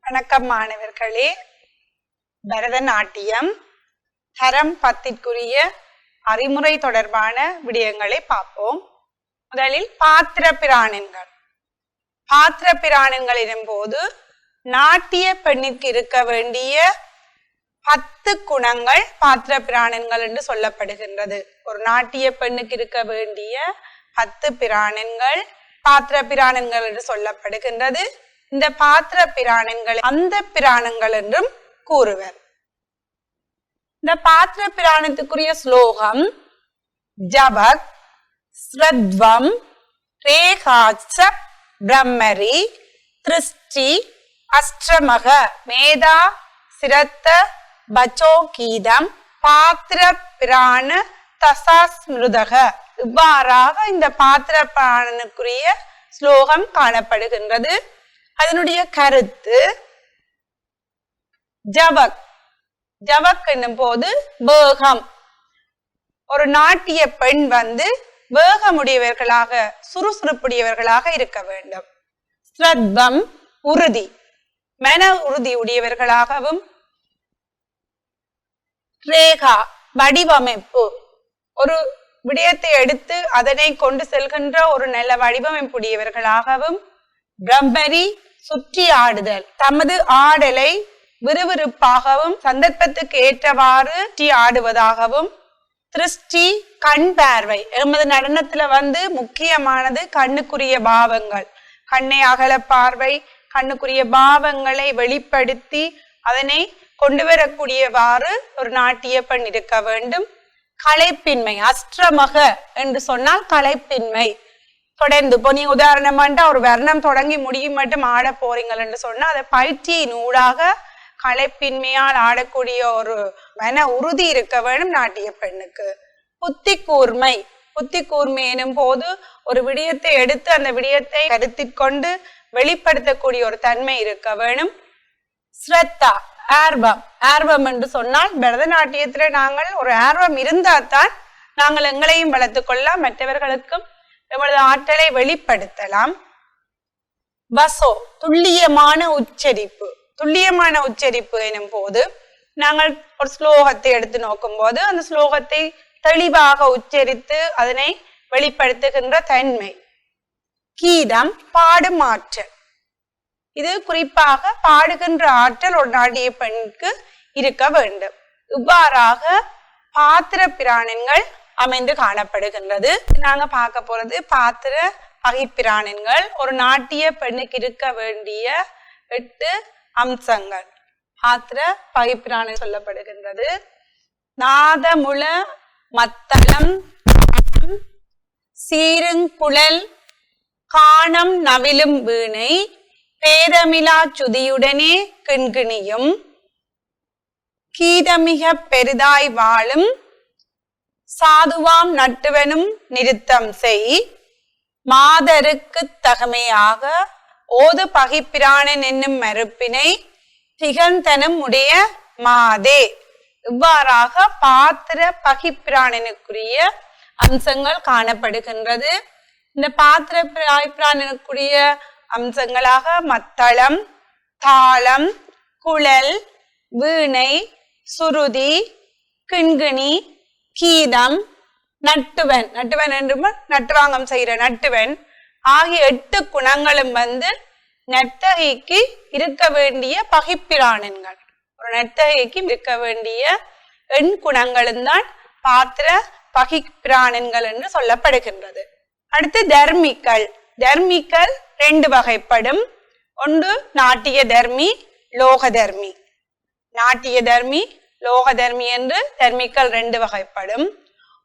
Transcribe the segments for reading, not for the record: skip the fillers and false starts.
வணக்கம் மாணவர்களே. பரதநாட்டியம் தரம் 10க்குரிய அறிமுறை தொடர்பான விடயங்களை பார்ப்போம். முதலில் பாத்திர பிராணன்கள். பாத்திர பிராணன்கள் எனும்போது நாட்டிய பெண்ணிற்கு இருக்க வேண்டிய 10 குணங்கள் பாத்திர பிராணன்கள் என்று சொல்லப்படுகின்றது. ஒரு நாட்டிய பெண்ணுக்கு இருக்க வேண்டிய 10 பிராணன்கள் பாத்திர பிராணன்கள் என்று சொல்லப்படுகின்றது. இந்த பாத்திர பிராணன்கள் அந்த பிராணங்கள் என்றும் கூறுவர். இந்த பாத்திர பிராணத்துக்குரிய ஸ்லோகம் ஜபக் ஸ்ரத்வம் ரேகாச்ச பிரம்மரி திருஷ்டி அஷ்டமக மேதா சிரத்த பச்சோ கீதம் பாத்திர பிராண தசாஸ்மிருதக. இவ்வாறாக இந்த பாத்திர பிராணனுக்குரிய ஸ்லோகம் காணப்படுகின்றது. அதனுடைய கருத்து ஜபக். ஜபக் என்னும் போது வேகம். ஒரு நாட்டிய பெண் வேகமுடையவர்களாக சுறுசுறுப்புடையவர்களாக இருக்க வேண்டும். ஸ்ரத்வம் உறுதி, மன உறுதி உடையவர்களாகவும், ரேகா வடிவமைப்பு, ஒரு விடயத்தை எடுத்து அதனை கொண்டு செல்கின்ற ஒரு நல்ல வடிவமைப்புடையவர்களாகவும், பிரம்மரி சுற்றி ஆடுதல், தமது ஆடலை விறுவிறுப்பாகவும் சந்தர்ப்பத்துக்கு ஏற்றவாறு சுற்றி ஆடுவதாகவும், திருஷ்டி கண் பார்வை. எமது நடனத்துல முக்கியமானது கண்ணுக்குரிய பாவங்கள். கண்ணை அகல பார்வை, கண்ணுக்குரிய பாவங்களை வெளிப்படுத்தி அதனை கொண்டு வரக்கூடியவாறு ஒரு நாட்டிய பெண் இருக்க வேண்டும். களைப்பின்மை, அஷ்டமக என்று சொன்னால் களைப்பின்மை. தொடர்ந்து இப்போ நீங்க உதாரணமாண்டா ஒரு வர்ணம் தொடங்கி முடியும் மட்டும் ஆட போறீங்கள் என்று சொன்னா அதை பயிற்சியின் ஊடாக களைப்பின்மையால் ஆடக்கூடிய ஒரு மன உறுதி இருக்க வேண்டும் நாட்டிய பெண்ணுக்கு. புத்தி கூர்மை. புத்தி கூர்மை எனும் போது ஒரு விடயத்தை எடுத்து அந்த விடயத்தை கருத்திற்கொண்டு வெளிப்படுத்தக்கூடிய ஒரு தன்மை இருக்க வேணும். ஸ்ரத்தா ஆர்வம். ஆர்வம் என்று சொன்னால் பரதநாட்டியத்துல நாங்கள் ஒரு ஆர்வம் இருந்தால்தான் நாங்கள் எங்களையும் வளர்த்துக் கொள்ளலாம், மற்றவர்களுக்கும் எமது ஆற்றலை வெளிப்படுத்தலாம். வசோ துல்லியமான உச்சரிப்பு. துல்லியமான உச்சரிப்பு எனும் போது நாங்கள் ஒரு ஸ்லோகத்தை எடுத்து நோக்கும் போது அந்த ஸ்லோகத்தை தெளிவாக உச்சரித்து அதனை வெளிப்படுத்துகின்ற தன்மை. கீதம் பாடும் ஆற்றல். இது குறிப்பாக பாடுகின்ற ஆற்றல் ஒரு நாட்டிய பெண்ணுக்கு இருக்க வேண்டும். இவ்வாறாக பாத்திர பிராணன்கள் அமைந்து காணப்படுகின்றது. நாங்க பார்க்க போறது பாத்திர பகைப்பிராணன்கள். ஒரு நாட்டிய பெண்ணுக்கு இருக்க வேண்டிய 8 அம்சங்கள் பாத்திர பகைப்பிராணன் சொல்லப்படுகின்றது. நாதமுள மத்தளம் சீருங்குழல் காணம் நவிலும் வீணை பேதமிலா சுதியுடனே கிண்கிணியும் கீதமிக பெரிதாய் வாழும் சாதுவாம் நட்டுவனும் நிறுத்தம் செய் மாதருக்கு தகமையாக ஓது பகைப்பிராணன் என்னும் மறுப்பினை திகந்தனும் உடைய மாதே. இவ்வாறாக பாத்திர பகைப்பிராணனுக்குரிய அம்சங்கள் காணப்படுகின்றது. இந்த பாத்திர பகைப்பிராணனுக்குரிய அம்சங்களாக மத்தளம், தாளம், குழல், வீணை, சுருதி, கிண்கிணி, கீதம், நட்டுவன். நட்டுவன் என்று நட்டுவாங்கம் செய்கிற நட்டுவன் ஆகிய 8 குணங்களும் நர்த்தகிக்கு இருக்க வேண்டிய பகைப்பிராணன்கள். ஒரு நர்த்தகிக்கு இருக்க வேண்டிய 8 குணங்களும் தான் பாத்திர பகைப்பிராணன்கள் என்று சொல்லப்படுகின்றது. அடுத்து தர்மிகள். தர்மிகள் 2 வகைப்படும். ஒன்று நாட்டிய தர்மி, லோக தர்மி. நாட்டிய தர்மி, லோக தர்மி என்று தர்மிகள் 2 வகைப்படும்.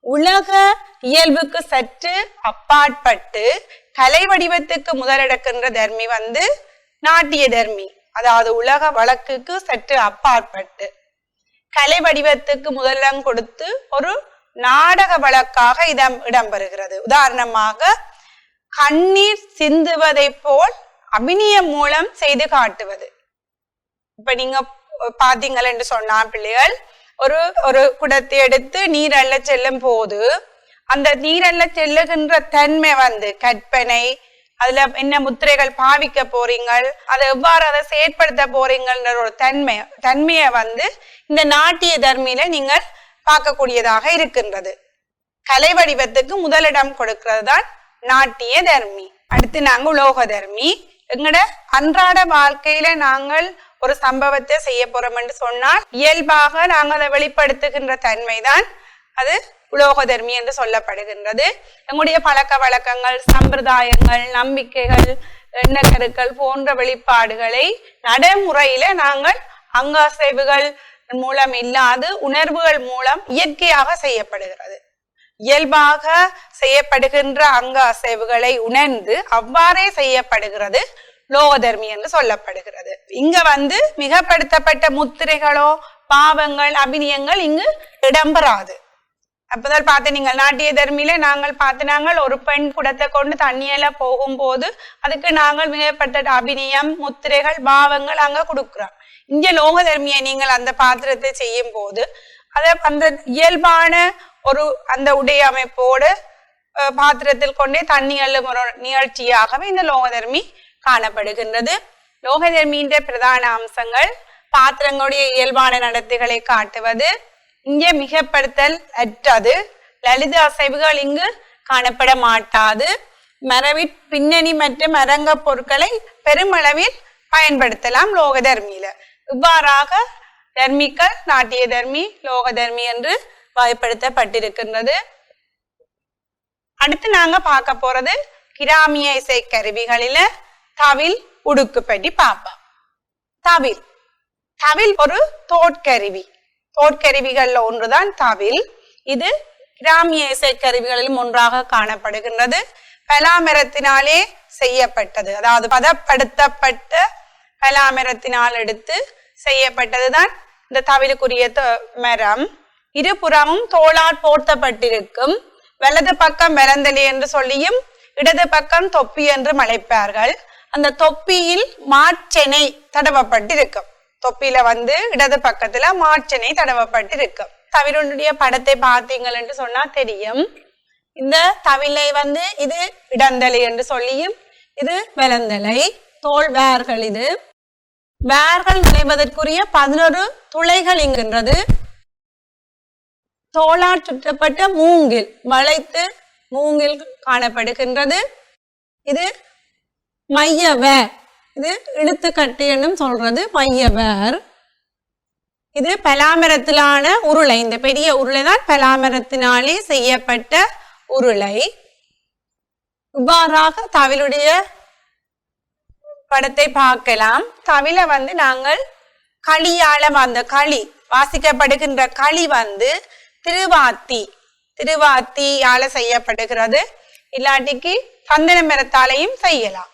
உலக இயல்புக்கு சற்று அப்பாற்பட்டு கலை வடிவத்துக்கு முதலெடுக்கின்ற தர்மி நாட்டிய தர்மி. அதாவது உலக வழக்குக்கு சற்று அப்பாற்பட்டு கலை வடிவத்துக்கு முதலிடம் கொடுத்து ஒரு நாடக வழக்காக இடம்பெறுகிறது. உதாரணமாக கண்ணீர் சிந்துவதை போல் அபிநயம் மூலம் செய்து காட்டுவது. இப்ப நீங்க பாத்தீங்கள் என்று சொன்னா பிள்ளைகள் ஒரு குடத்தை எடுத்து நீர் அள்ள செல்லும் போது அந்த நீர் அள்ள செல்லுகின்ற தன்மை கற்பனை அதுல என்ன முத்திரைகள் பாவிக்க போறீங்கள், அதை எவ்வாறு அதை செயற்படுத்த போறீங்கன்ற ஒரு தன்மையை வந்து இந்த நாட்டிய தர்மியில நீங்கள் பார்க்கக்கூடியதாக இருக்கின்றது. கலை வடிவத்துக்கு முதலிடம் கொடுக்கிறது தான் நாட்டிய தர்மி. அடுத்து நாங்க உலோக தர்மி. எங்கட அன்றாட வாழ்க்கையில நாங்கள் ஒரு சம்பவத்தை செய்ய போறோம் என்று சொன்னால் இயல்பாக நாங்கள் அதை வெளிப்படுத்துகின்ற தன்மைதான் அது உலோக தர்மி என்று சொல்லப்படுகின்றது. எங்களுடைய பழக்க வழக்கங்கள், சம்பிரதாயங்கள், நம்பிக்கைகள், எண்ணக்கருக்கள் போன்ற வெளிப்பாடுகளை நடைமுறையில நாங்கள் அங்காசைவுகள் மூலம் இல்லாது உணர்வுகள் மூலம் இயற்கையாக செய்யப்படுகிறது. இயல்பாக செய்யப்படுகின்ற அங்க அசைவுகளை உணர்ந்து அவ்வாறே செய்யப்படுகிறது லோகதர்மி என்று சொல்லப்படுகிறது. இங்க வந்து மிகப்படுத்தப்பட்ட முத்திரைகளோ பாவங்கள் அபிநயங்கள் இங்கு இடம்பெறாது. அப்பதான் பார்த்து நீங்கள் நாட்டிய தர்மியில நாங்கள் ஒரு பெண் குடத்தை கொண்டு தண்ணியில போகும்போது அதுக்கு நாங்கள் மிகப்படுத்த அபிநயம் முத்திரைகள் பாவங்கள் அங்க கொடுக்குறோம். இங்க லோக தர்மியை நீங்கள் அந்த பாத்திரத்தை செய்யும் போது அதை அந்த இயல்பான ஒரு அந்த உடைய அமைப்போடு பாத்திரத்தில் கொண்டே தண்ணி அள்ளும் ஒரு நிகழ்ச்சியாகவே இந்த லோகதர்மி காணப்படுகின்றது. லோகதர்மியின் பிரதான அம்சங்கள் பாத்திரங்களுடைய இயல்பான நடத்தைகளை காட்டுவது, இங்கே மிகப்படுத்தல் அற்றது, லலித அசைவுகள் இங்கு காணப்பட மாட்டாது, மரபி பின்னணி மற்றும் அரங்க பொருட்களை பெருமளவில் பயன்படுத்தலாம் லோகதர்மியில. இவ்வாறாக தர்மிகள் நாட்டிய தர்மி லோக தர்மி என்று வகைப்படுத்தப்பட்டிருக்கின்றது. அடுத்து நாங்க பார்க்க போறது கிராமிய இசை கருவிகளில தவில் உடுக்கு பற்றி பார்ப்போம். தவில் ஒரு தோற்கருவிகள்ல ஒன்றுதான் தவில். இது கிராமிய இசை கருவிகளிலும் ஒன்றாக காணப்படுகின்றது. பலாமரத்தினாலே செய்யப்பட்டது, அதாவது பதப்படுத்தப்பட்ட பலாமரத்தினால் எடுத்து செய்யப்பட்டதுதான் இந்த தவிலுக்குரிய மரம். இருபுறமும் தோளால் போர்த்தப்பட்டிருக்கும். வலது பக்கம் வெலந்தலி என்று சொல்லியும் இடது பக்கம் தொப்பி என்று அழைப்பார்கள். அந்த தொப்பியில் மாற்றனை தடவப்பட்டிருக்கும். தொப்பியில வந்து இடது பக்கத்துல மாற்றனை தடவப்பட்டிருக்கும். தவிலுடைய படத்தை பார்த்தீங்கள் என்று சொன்னா தெரியும். இந்த தவிலை வந்து இது இடந்தலை என்று சொல்லியும் இது வெலந்தலை. தோல் வேர்கள், இது வேர்கள் நுழைவதற்குரிய 11 துளைகள் இங்கின்றது. தோளால் சுற்றப்பட்ட மூங்கில், வளைத்து மூங்கில் காணப்படுகின்றது. இது மையவேர், இது இழுத்துக்கட்டு என்னும் சொல்றது மையவேர். இது பலாமரத்திலான உருளை. இந்த பெரிய உருளை தான் பலாமரத்தினாலே செய்யப்பட்ட உருளை. இவ்வாறாக தவிலுடைய படத்தை பார்க்கலாம். தவில வந்து நாங்கள் களியால வந்த களி வாசிக்கப்படுகின்ற களி வந்து திருவாத்தியால செய்யப்படுகிறது. இல்லாட்டிக்கு சந்தன மரத்தாலையும் செய்யலாம்.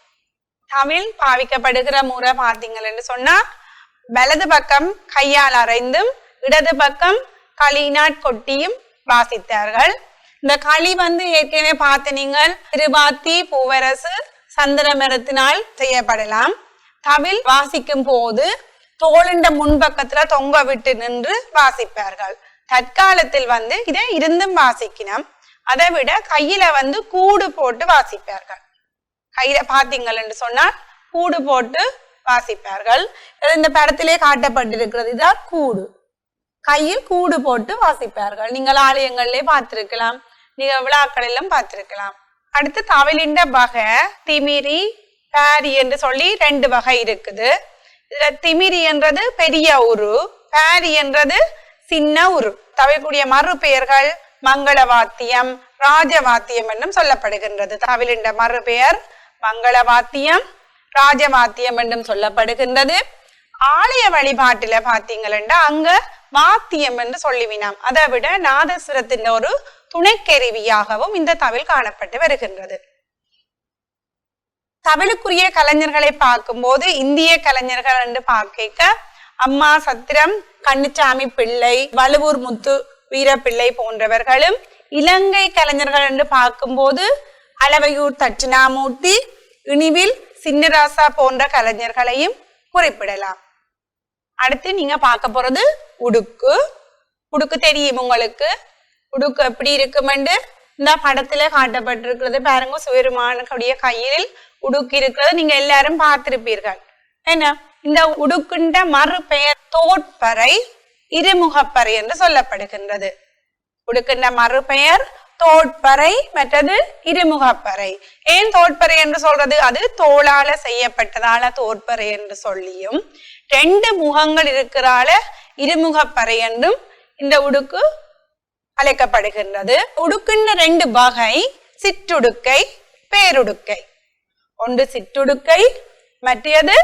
தமிழ் பாவிக்கப்படுகிற முறை பார்த்தீங்கள் என்று சொன்னா வலது பக்கம் கையால் அரைந்தும் இடது பக்கம் களியினாட் கொட்டியும் வாசித்தார்கள். இந்த களி வந்து ஏற்கனவே பார்த்து நீங்கள் திருவாத்தி பூவரசு சந்தன மரத்தினால் செய்யப்படலாம். தவில் வாசிக்கும் போது தோளிண்ட முன்பக்கத்துல தொங்க விட்டு நின்று வாசிப்பார்கள். தற்காலத்தில் வந்து இதை இருந்தும் வாசிக்கணும். அதை விட கையில வந்து கூடு போட்டு வாசிப்பார்கள். கையில பாத்தீங்கள் என்று சொன்னால் கூடு போட்டு வாசிப்பார்கள். இந்த படத்திலே காட்டப்பட்டிருக்கிறது இதான் கூடு. கையில் கூடு போட்டு வாசிப்பார்கள். நீங்கள் ஆலயங்களிலே பார்த்திருக்கலாம், நீங்க விழாக்களிலும் பார்த்திருக்கலாம். அடுத்து தவிலிண்ட வகை திமிரி பேரி என்று சொல்லி 2 வகை இருக்குது. இதுல திமிரி என்றது பெரிய உரு, பேரி என்றது சின்ன உரு. தவிக்கூடிய மறு பெயர்கள் மங்களவாத்தியம், ராஜவாத்தியம் என்றும் சொல்லப்படுகின்றது. தவிலிண்ட மறு பெயர் மங்களவாத்தியம், ராஜவாத்தியம் என்றும் சொல்லப்படுகின்றது. ஆலய வழிபாட்டில பாத்தீங்கன்னா அங்க வாத்தியம் என்று சொல்லிவினாம். அதை விட நாதஸ்வரத்தின் ஒரு துணைக்கருவியாகவும் இந்த தவில் காணப்பட்டு வருகின்றது. தவிலுக்குரிய கலைஞர்களை பார்க்கும்போது இந்திய கலைஞர்கள் என்று பார்க்க அம்மா சத்திரம் கண்ணுச்சாமி பிள்ளை, வலுவூர் முத்து வீரப்பிள்ளை போன்றவர்களும், இலங்கை கலைஞர்கள் என்று பார்க்கும்போது அளவையூர் தட்சிணாமூர்த்தி, இனிவில் சின்னராசா போன்ற கலைஞர்களையும் குறிப்பிடலாம். அடுத்து நீங்க பார்க்க போறது உடுக்கு. உடுக்கு தெரியும் உங்களுக்கு. உடுக்கு எப்படி இருக்குமென்று இந்த படத்துல காட்டப்பட்டிருக்கிறது பாருங்க, சிவபெருமானுடைய கையில் உடுக்கு இருக்கிறது நீங்க எல்லாரும் பார்த்திருப்பீர்கள். என்ன, இந்த உடுக்கின்ற மறு பெயர் தோட்பறை இருமுகப்பறை என்று சொல்லப்படுகின்றது. உடுக்கின்ற மறு பெயர் தோட்பறை, மற்றது இருமுகப்பறை. ஏன் தோட்பறை என்று சொல்றது? அது தோளால செய்யப்பட்டதால தோட்பறை என்று சொல்லியும், 2 முகங்கள் இருக்கிறால இருமுகப்பறை என்றும் இந்த உடுக்கு அழைக்கப்படுகின்றது. உடுக்கின்ற 2 வகை, சிற்றுடுக்கை, பேருடுக்கை. ஒன்று சிற்றுடுக்கை, மற்றது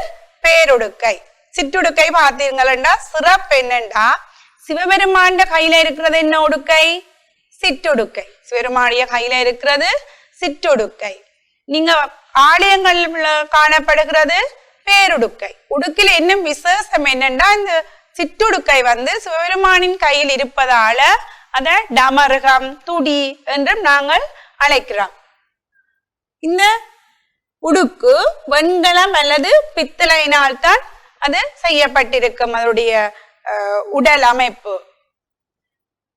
பேருடுக்கை. சிற்றுடுக்கை பார்த்தீங்கன்னா சிறப்பு என்னண்டா, சிவபெருமாண்ட கையில இருக்கிறது என்ன உடுக்கை? சிற்றுடுக்கை. சிவபெருமானிய கையில இருக்கிறது சிற்றுடுக்கை. நீங்க ஆலயங்கள்ல காணப்படுகிறது பேருடுக்கை. உடுக்கில் இன்னும் விசேஷம் என்னன்னா, இந்த சிற்றுடுக்கை சிவபெருமானின் கையில் இருப்பதால அத டமருகம், துடி என்றும் நாங்கள் அழைக்கிறோம். இந்த உடுக்கு வெண்கலம் அல்லது பித்தளையினால் தான் அது செய்யப்பட்டிருக்கும், அதனுடைய உடல் அமைப்பு.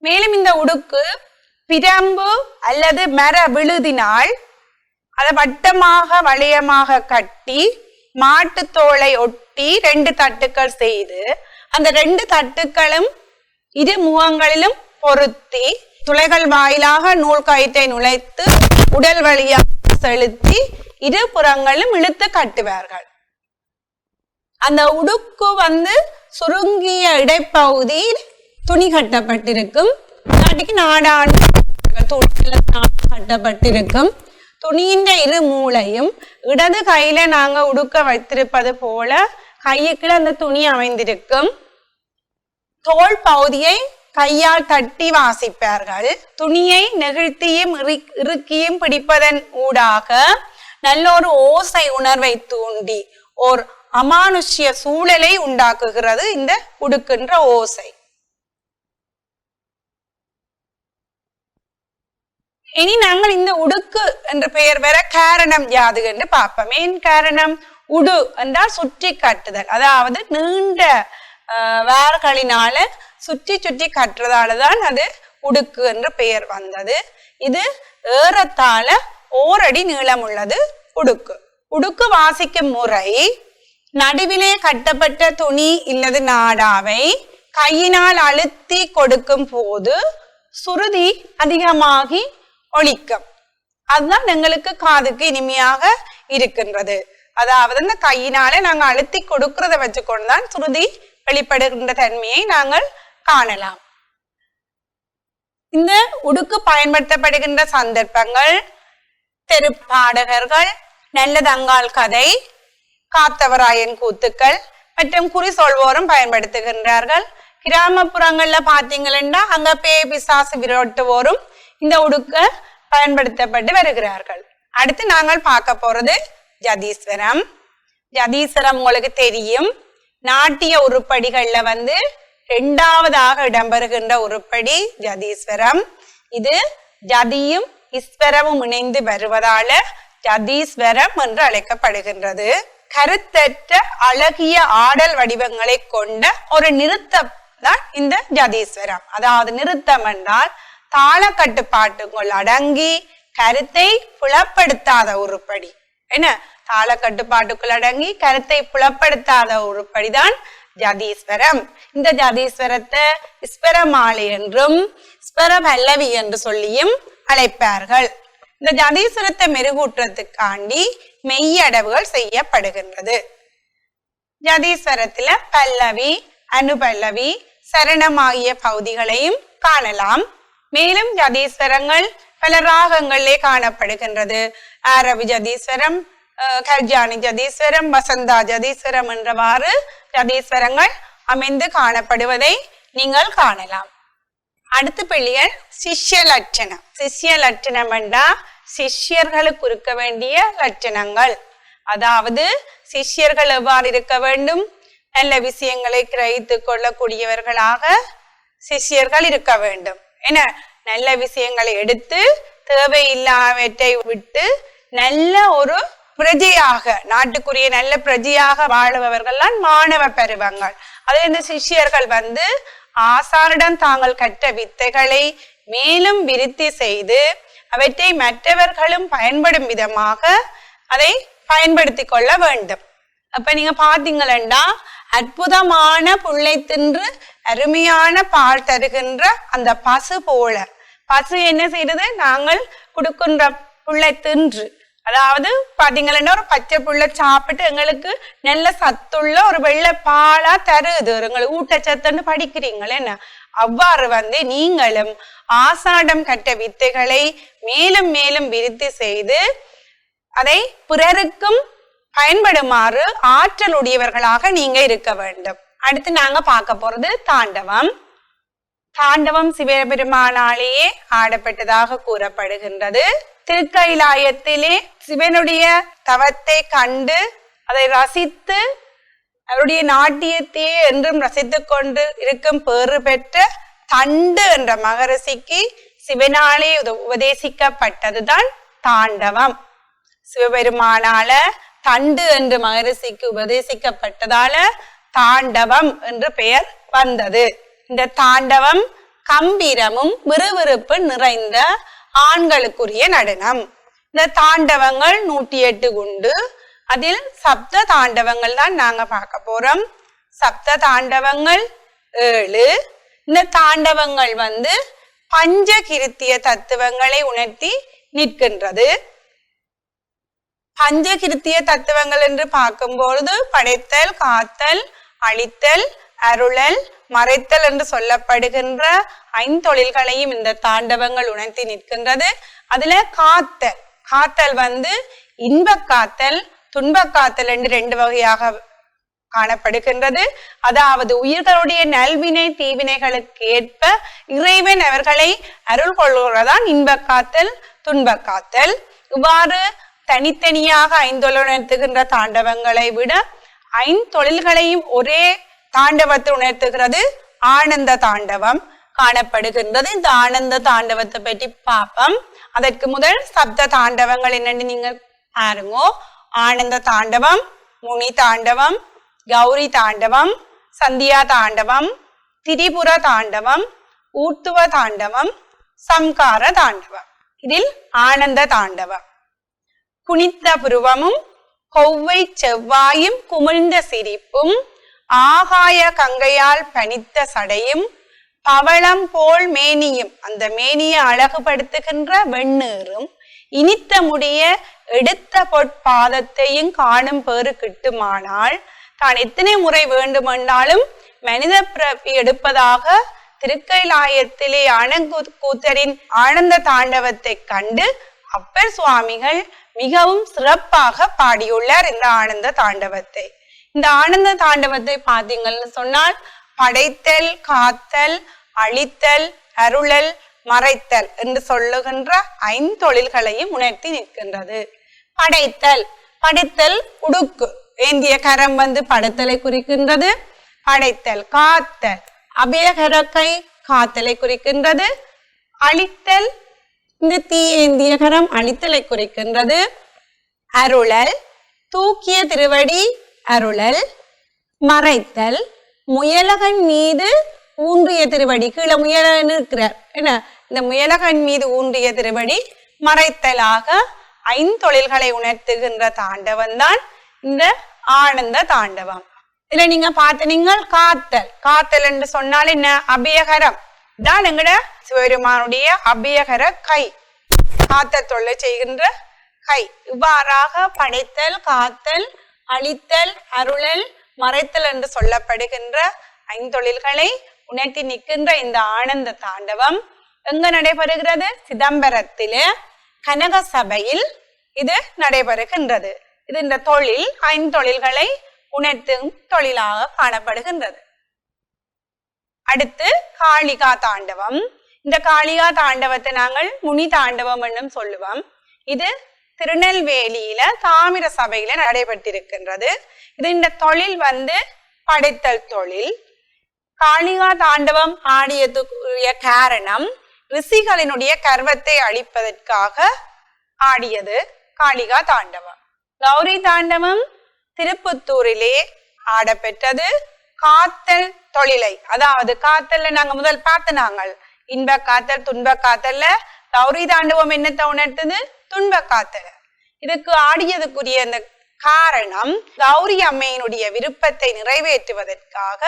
மேலும் இந்த உடுக்கு பிரம்பு அல்லது மர விழுதினால் அதை வட்டமாக வளையமாக கட்டி மாட்டு தோலை ஒட்டி 2 தட்டுக்கள் செய்து, அந்த 2 தட்டுக்களும் 2 முகங்களிலும் பொருத்தி துளைகள் வாயிலாக நூல் கயிற்றை நுழைத்து உடல் வழியாக செலுத்தி 2 புறங்களும் இழுத்து கட்டுவார்கள். அந்த உடுக்கு சுருங்கிய இடைப்பகுதியில் துணி கட்டப்பட்டிருக்கும். நாடாண்டு கட்டப்பட்டிருக்கும். துணியின் 2 மூலையும் இடது கையில நாங்க உடுக்க வைத்திருப்பது போல கையுக்குள்ள அந்த துணி அமைந்திருக்கும். தோல் பகுதியை கையால் தட்டி வாசிப்பார்கள். துணியை நெகிழ்த்தியும் இறுக்கியும் பிடிப்பதன் ஊடாக நல்ல ஒரு ஓசை உணர்வை தூண்டி ஓர் அமானுஷ்ய சூழலை உண்டாக்குகிறது இந்த உடுக்கின்ற ஓசை. இனி நாங்கள் இந்த உடுக்கு என்ற பெயர் பெற காரணம் யாது என்று பார்ப்போம். ஏன் காரணம்? உடு என்றால் சுற்றி கட்டுதல், அதாவது நீண்ட வேர்களினால சுற்றி சுற்றி கட்டுறதாலதான் அது உடுக்கு என்ற பெயர் வந்தது. இது ஏறத்தாழ 1 அடி நீளம் உள்ளது உடுக்கு. உடுக்கு வாசிக்கும் முறை, நடுவிலே கட்டப்பட்ட துணி இல்லது நாடாவை கையினால் அழுத்தி கொடுக்கும் போது சுருதி அதிகமாகி ஒலிக்கும். அதுதான் எங்களுக்கு காதுக்கு இனிமையாக இருக்கின்றது. அதாவது இந்த கையினால நாங்க அழுத்தி கொடுக்கறத வச்சுக்கொண்டுதான் சுருதி வெளிப்படுகின்ற தன்மையை நாங்கள் காணலாம். இந்த உடுக்கு பயன்படுத்தப்படுகின்ற சந்தர்ப்பங்கள் தெருப்பாடகர்கள், நல்லதங்கால் கதை, காத்தவராயன் கூத்துக்கள் மற்றும் குறி சொல்வோரும் பயன்படுத்துகின்றார்கள். கிராமப்புறங்கள்ல பாத்தீங்கன்னா அங்க பேய் பிசாசு விரட்டுவோரும் இந்த உடுக்க பயன்படுத்தப்பட்டு வருகிறார்கள். அடுத்து நாங்கள் பார்க்க போறது ஜதீஸ்வரம். ஜதீஸ்வரம் உங்களுக்கு தெரியும், நாட்டிய உருப்படிகள்ல 2வதாக இடம்பெறுகின்ற உருப்படி ஜதீஸ்வரம். இது ஜதியும் ஈஸ்வரமும் இணைந்து வருவதால ஜதீஸ்வரம் என்று அழைக்கப்படுகின்றது. கருத்தற்ற அழகிய ஆடல் வடிவங்களை கொண்ட ஒரு நிறுத்தம் தான் இந்த ஜதீஸ்வரம். அதாவது நிறுத்தம் என்றால் தாள கட்டுப்பாட்டுக்குள் அடங்கி கருத்தை புலப்படுத்தாத உருப்படி. என்ன, தாள கட்டுப்பாட்டுக்குள் அடங்கி கருத்தை புலப்படுத்தாத உருப்படிதான் ஜதீஸ்வரம். இந்த ஜதீஸ்வரத்தை ஸ்வரமாலை என்றும் ஸ்வர பல்லவி என்று சொல்லியும் அழைப்பார்கள். இந்த ஜதீஸ்வரத்தை மெருகூற்றத்துக்காண்டி மெய்யடவுகள் செய்யப்படுகின்றது. ஜதீஸ்வரத்துல பல்லவி, அனுபல்லவி, சரணம் ஆகிய பகுதிகளையும் காணலாம். மேலும் ஜதீஸ்வரங்கள் பல ராகங்களிலே காணப்படுகின்றது. ஆரவி ஜதீஸ்வரம், கர்ஜானி ஜதீஸ்வரம், வசந்தா ஜதீஸ்வரம் என்றவாறு ஜதீஸ்வரங்கள் அமைந்து காணப்படுவதை நீங்கள் காணலாம். அடுத்த பிள்ளைகள் சிஷ்ய லட்சணம். சிஷ்ய லட்சணம் என்றா சிஷ்யர்களுக்கு இருக்க வேண்டிய லட்சணங்கள். அதாவது சிஷ்யர்கள் எவ்வாறு இருக்க வேண்டும், நல்ல விஷயங்களை கிரகித்து கொள்ளக்கூடியவர்களாக சிஷ்யர்கள் இருக்க வேண்டும். என நல்ல விஷயங்களை எடுத்து தேவையில்லாதவற்றை விட்டு நல்ல ஒரு பிரஜையாக, நாட்டுக்குரிய நல்ல பிரஜையாக வாழுபவர்கள்லாம் மாணவ பருவங்கள். அதே இந்த சிஷ்யர்கள் ஆசாரிடம் தாங்கள் கற்ற வித்தைகளை மேலும் விருத்தி செய்து அவற்றை மற்றவர்களும் பயன்படும் விதமாக அதை பயன்படுத்தி கொள்ள வேண்டும். அப்ப நீங்க பாத்தீங்களா, அற்புதமான புல்லை தின்று அருமையான பால் தருகின்ற அந்த பசு போல பசு என்ன செய்யறது, நாங்கள் கொடுக்கின்ற புல்லை தின்று, அதாவது பாத்தீங்கன்னா ஒரு பச்சை புல்லை சாப்பிட்டு எங்களுக்கு நல்ல சத்துள்ள ஒரு வெள்ளை பாலா தருது, எங்களுக்கு ஊட்டச்சத்துன்னு படிக்கிறீங்களே என்ன. அவ்வாறு நீங்களும் ஆசாடம் கட்ட வித்தைகளை மேலும் மேலும் விருத்தி செய்து அதை பிறருக்கும் பயன்படுமாறு ஆற்றலுடையவர்களாக நீங்க இருக்க வேண்டும். அடுத்து நாங்க பார்க்க போறது தாண்டவம். தாண்டவம் சிவபெருமானாலேயே ஆடப்பட்டதாக கூறப்படுகின்றது. திருக்கைலாயத்திலே சிவனுடைய தவத்தை கண்டு அதை ரசித்து அவருடைய நாட்டியத்தையே என்றும் ரசித்து கொண்டு இருக்கும் பேறு பெற்ற தண்டு என்ற மகரிஷிக்கு சிவனாலே உபதேசிக்கப்பட்டதுதான் தாண்டவம். சிவபெருமானால தண்டு என்று மகரிஷிக்கு உபதேசிக்கப்பட்டதால தாண்டவம் என்று பெயர் வந்தது. இந்த தாண்டவம் கம்பீரமும் விறுவிறுப்பு நிறைந்த ஆண்களுக்குரிய நடனம். இந்த தாண்டவங்கள் 108 உண்டு. அதில் சப்த தாண்டவங்கள் தான் நாங்க பார்க்க போறோம். சப்த தாண்டவங்கள் 7. இந்த தாண்டவங்கள் பஞ்சகிருத்திய தத்துவங்களை உணர்த்தி நிற்கின்றது. பஞ்சகிருத்திய தத்துவங்கள் என்று பார்க்கும்பொழுது படைத்தல், காத்தல், அழித்தல், அருளல், மறைத்தல் என்று சொல்லப்படுகின்ற 5 தொழில்களையும் இந்த தாண்டவங்கள் உணர்த்தி நிற்கின்றது. அதுல காத்தல் இன்ப காத்தல், துன்ப காத்தல் என்று 2 வகையாக காணப்படுகின்றது. அதாவது உயிர்களுடைய நல்வினை தீவினைகளுக்கு ஏற்ப இறைவன் அவர்களை அருள் கொள்கிறதான் இன்ப காத்தல், துன்ப காத்தல். இவ்வாறு தனித்தனியாக 5 தொழில் உணர்த்துகின்ற தாண்டவங்களை விட 5 தொழில்களையும் ஒரே தாண்டவத்தை உணர்த்துகிறது ஆனந்த தாண்டவம் காணப்படுகின்றது. இந்த ஆனந்த தாண்டவத்தை பற்றி பார்ப்போம். அதற்கு முதல் சப்த தாண்டவங்கள் என்னன்னு நீங்க பாருங்க. ஆனந்த தாண்டவம், முனி தாண்டவம், கௌரி தாண்டவம், சந்தியா தாண்டவம், திரிபுர தாண்டவம், ஊர்த்துவ தாண்டவம், சம்கார தாண்டவம். இதில் ஆனந்த தாண்டவம் குனித்த புருவமும் கொவ்வை செவ்வாயும் குமிழ்ந்த சிரிப்பும் ஆகாய கங்கையால் பனித்த சடையும் பவளம் போல் மேனியும், அந்த மேனியை அழகுபடுத்துகின்ற வெண்ணீரும் இனித்த முடிய எடுத்த பொற்பாதத்தையும் காணும் பேறு கிட்டுமானால் தான் எத்தனை முறை வேண்டுமென்றாலும் மனித பிறவி எடுப்பதாக திருக்கைலாயத்திலே ஆனக்கூத்தரின் ஆனந்த தாண்டவத்தை கண்டு அப்பர் சுவாமிகள் மிகவும் சிறப்பாக பாடியுள்ளார் இந்த ஆனந்த தாண்டவத்தை. இந்த ஆனந்த தாண்டவத்தை பார்த்தீங்கன்னு சொன்னால் படைத்தல், காத்தல், அழித்தல், அருளல், மறைத்தல் என்று சொல்லுகின்ற 5 தொழில்களையும் உணர்த்தி நிற்கின்றது. படைத்தல் உடுக்கு ஏந்திய கரம் படைத்தலை குறிக்கின்றது. படைத்தல், காத்தல் அபயகரக்கை காத்தலை குறிக்கின்றது. அழித்தல் இந்த தீ ஏந்திய கரம் அழித்தலை குறிக்கின்றது. அருளல் தூக்கிய திருவடி அருளல். மறைத்தல் முயலகன் மீது ஊன்றிய திருவடி, கீழே முயலகன் இருக்கிறார் என்ன, இந்த முயலகன் மீது ஊன்றிய திருவடி மறைத்தலாக 5 தொழில்களை உணர்த்துகின்ற தாண்டவம் தான் இந்த ஆனந்த தாண்டவம். இதுல நீங்க பார்த்தீங்க காத்தல் என்று சொன்னால் என்ன, அபயகரம் தான் எங்கட சிவபெருமானுடைய அபயகர கை, காத்த தொல்லை செய்கின்ற கை. இவ்வாறாக படைத்தல், காத்தல், அழித்தல், அருளல், மறைத்தல் என்று சொல்லப்படுகின்ற 5 தொழில்களை உணர்த்தி நிற்கின்ற இந்த ஆனந்த தாண்டவம் எங்க நடைபெறுகிறது? சிதம்பரத்திலே கனக சபையில் இது நடைபெறுகின்றது. இது இந்த தொழில் 5 தொழில்களை உணர்த்தும் தொழிலாக காணப்படுகின்றது. அடுத்து காளிகா தாண்டவம். இந்த காளிகா தாண்டவத்தை நாங்கள் முனி தாண்டவம் என்னும் சொல்லுவோம். இது திருநெல்வேலியில தாமிர சபையில நடைபெற்றிருக்கின்றது. இது இந்த தொழில் படைத்தல் தொழில். காளிகா தாண்டவம் ஆடியதுக்குரிய காரணம் ரிஷிகளினுடைய கர்வத்தை அழிப்பதற்காக ஆடியது காளிகா தாண்டவம். கௌரி தாண்டவம் திருப்புத்தூரிலே ஆடப்பெற்றது. காத்தல் தொழிலை, அதாவது காத்தல்ல நாங்க முதல் பார்த்து நாங்கள் இன்ப காத்தல், துன்ப காத்தல்ல கௌரி தாண்டவம் என்னத்தை உணர்த்துது? துன்ப காத்தல. இதுக்கு ஆடியதுக்குரிய அந்த காரணம் கௌரி அம்மையினுடைய விருப்பத்தை நிறைவேற்றுவதற்காக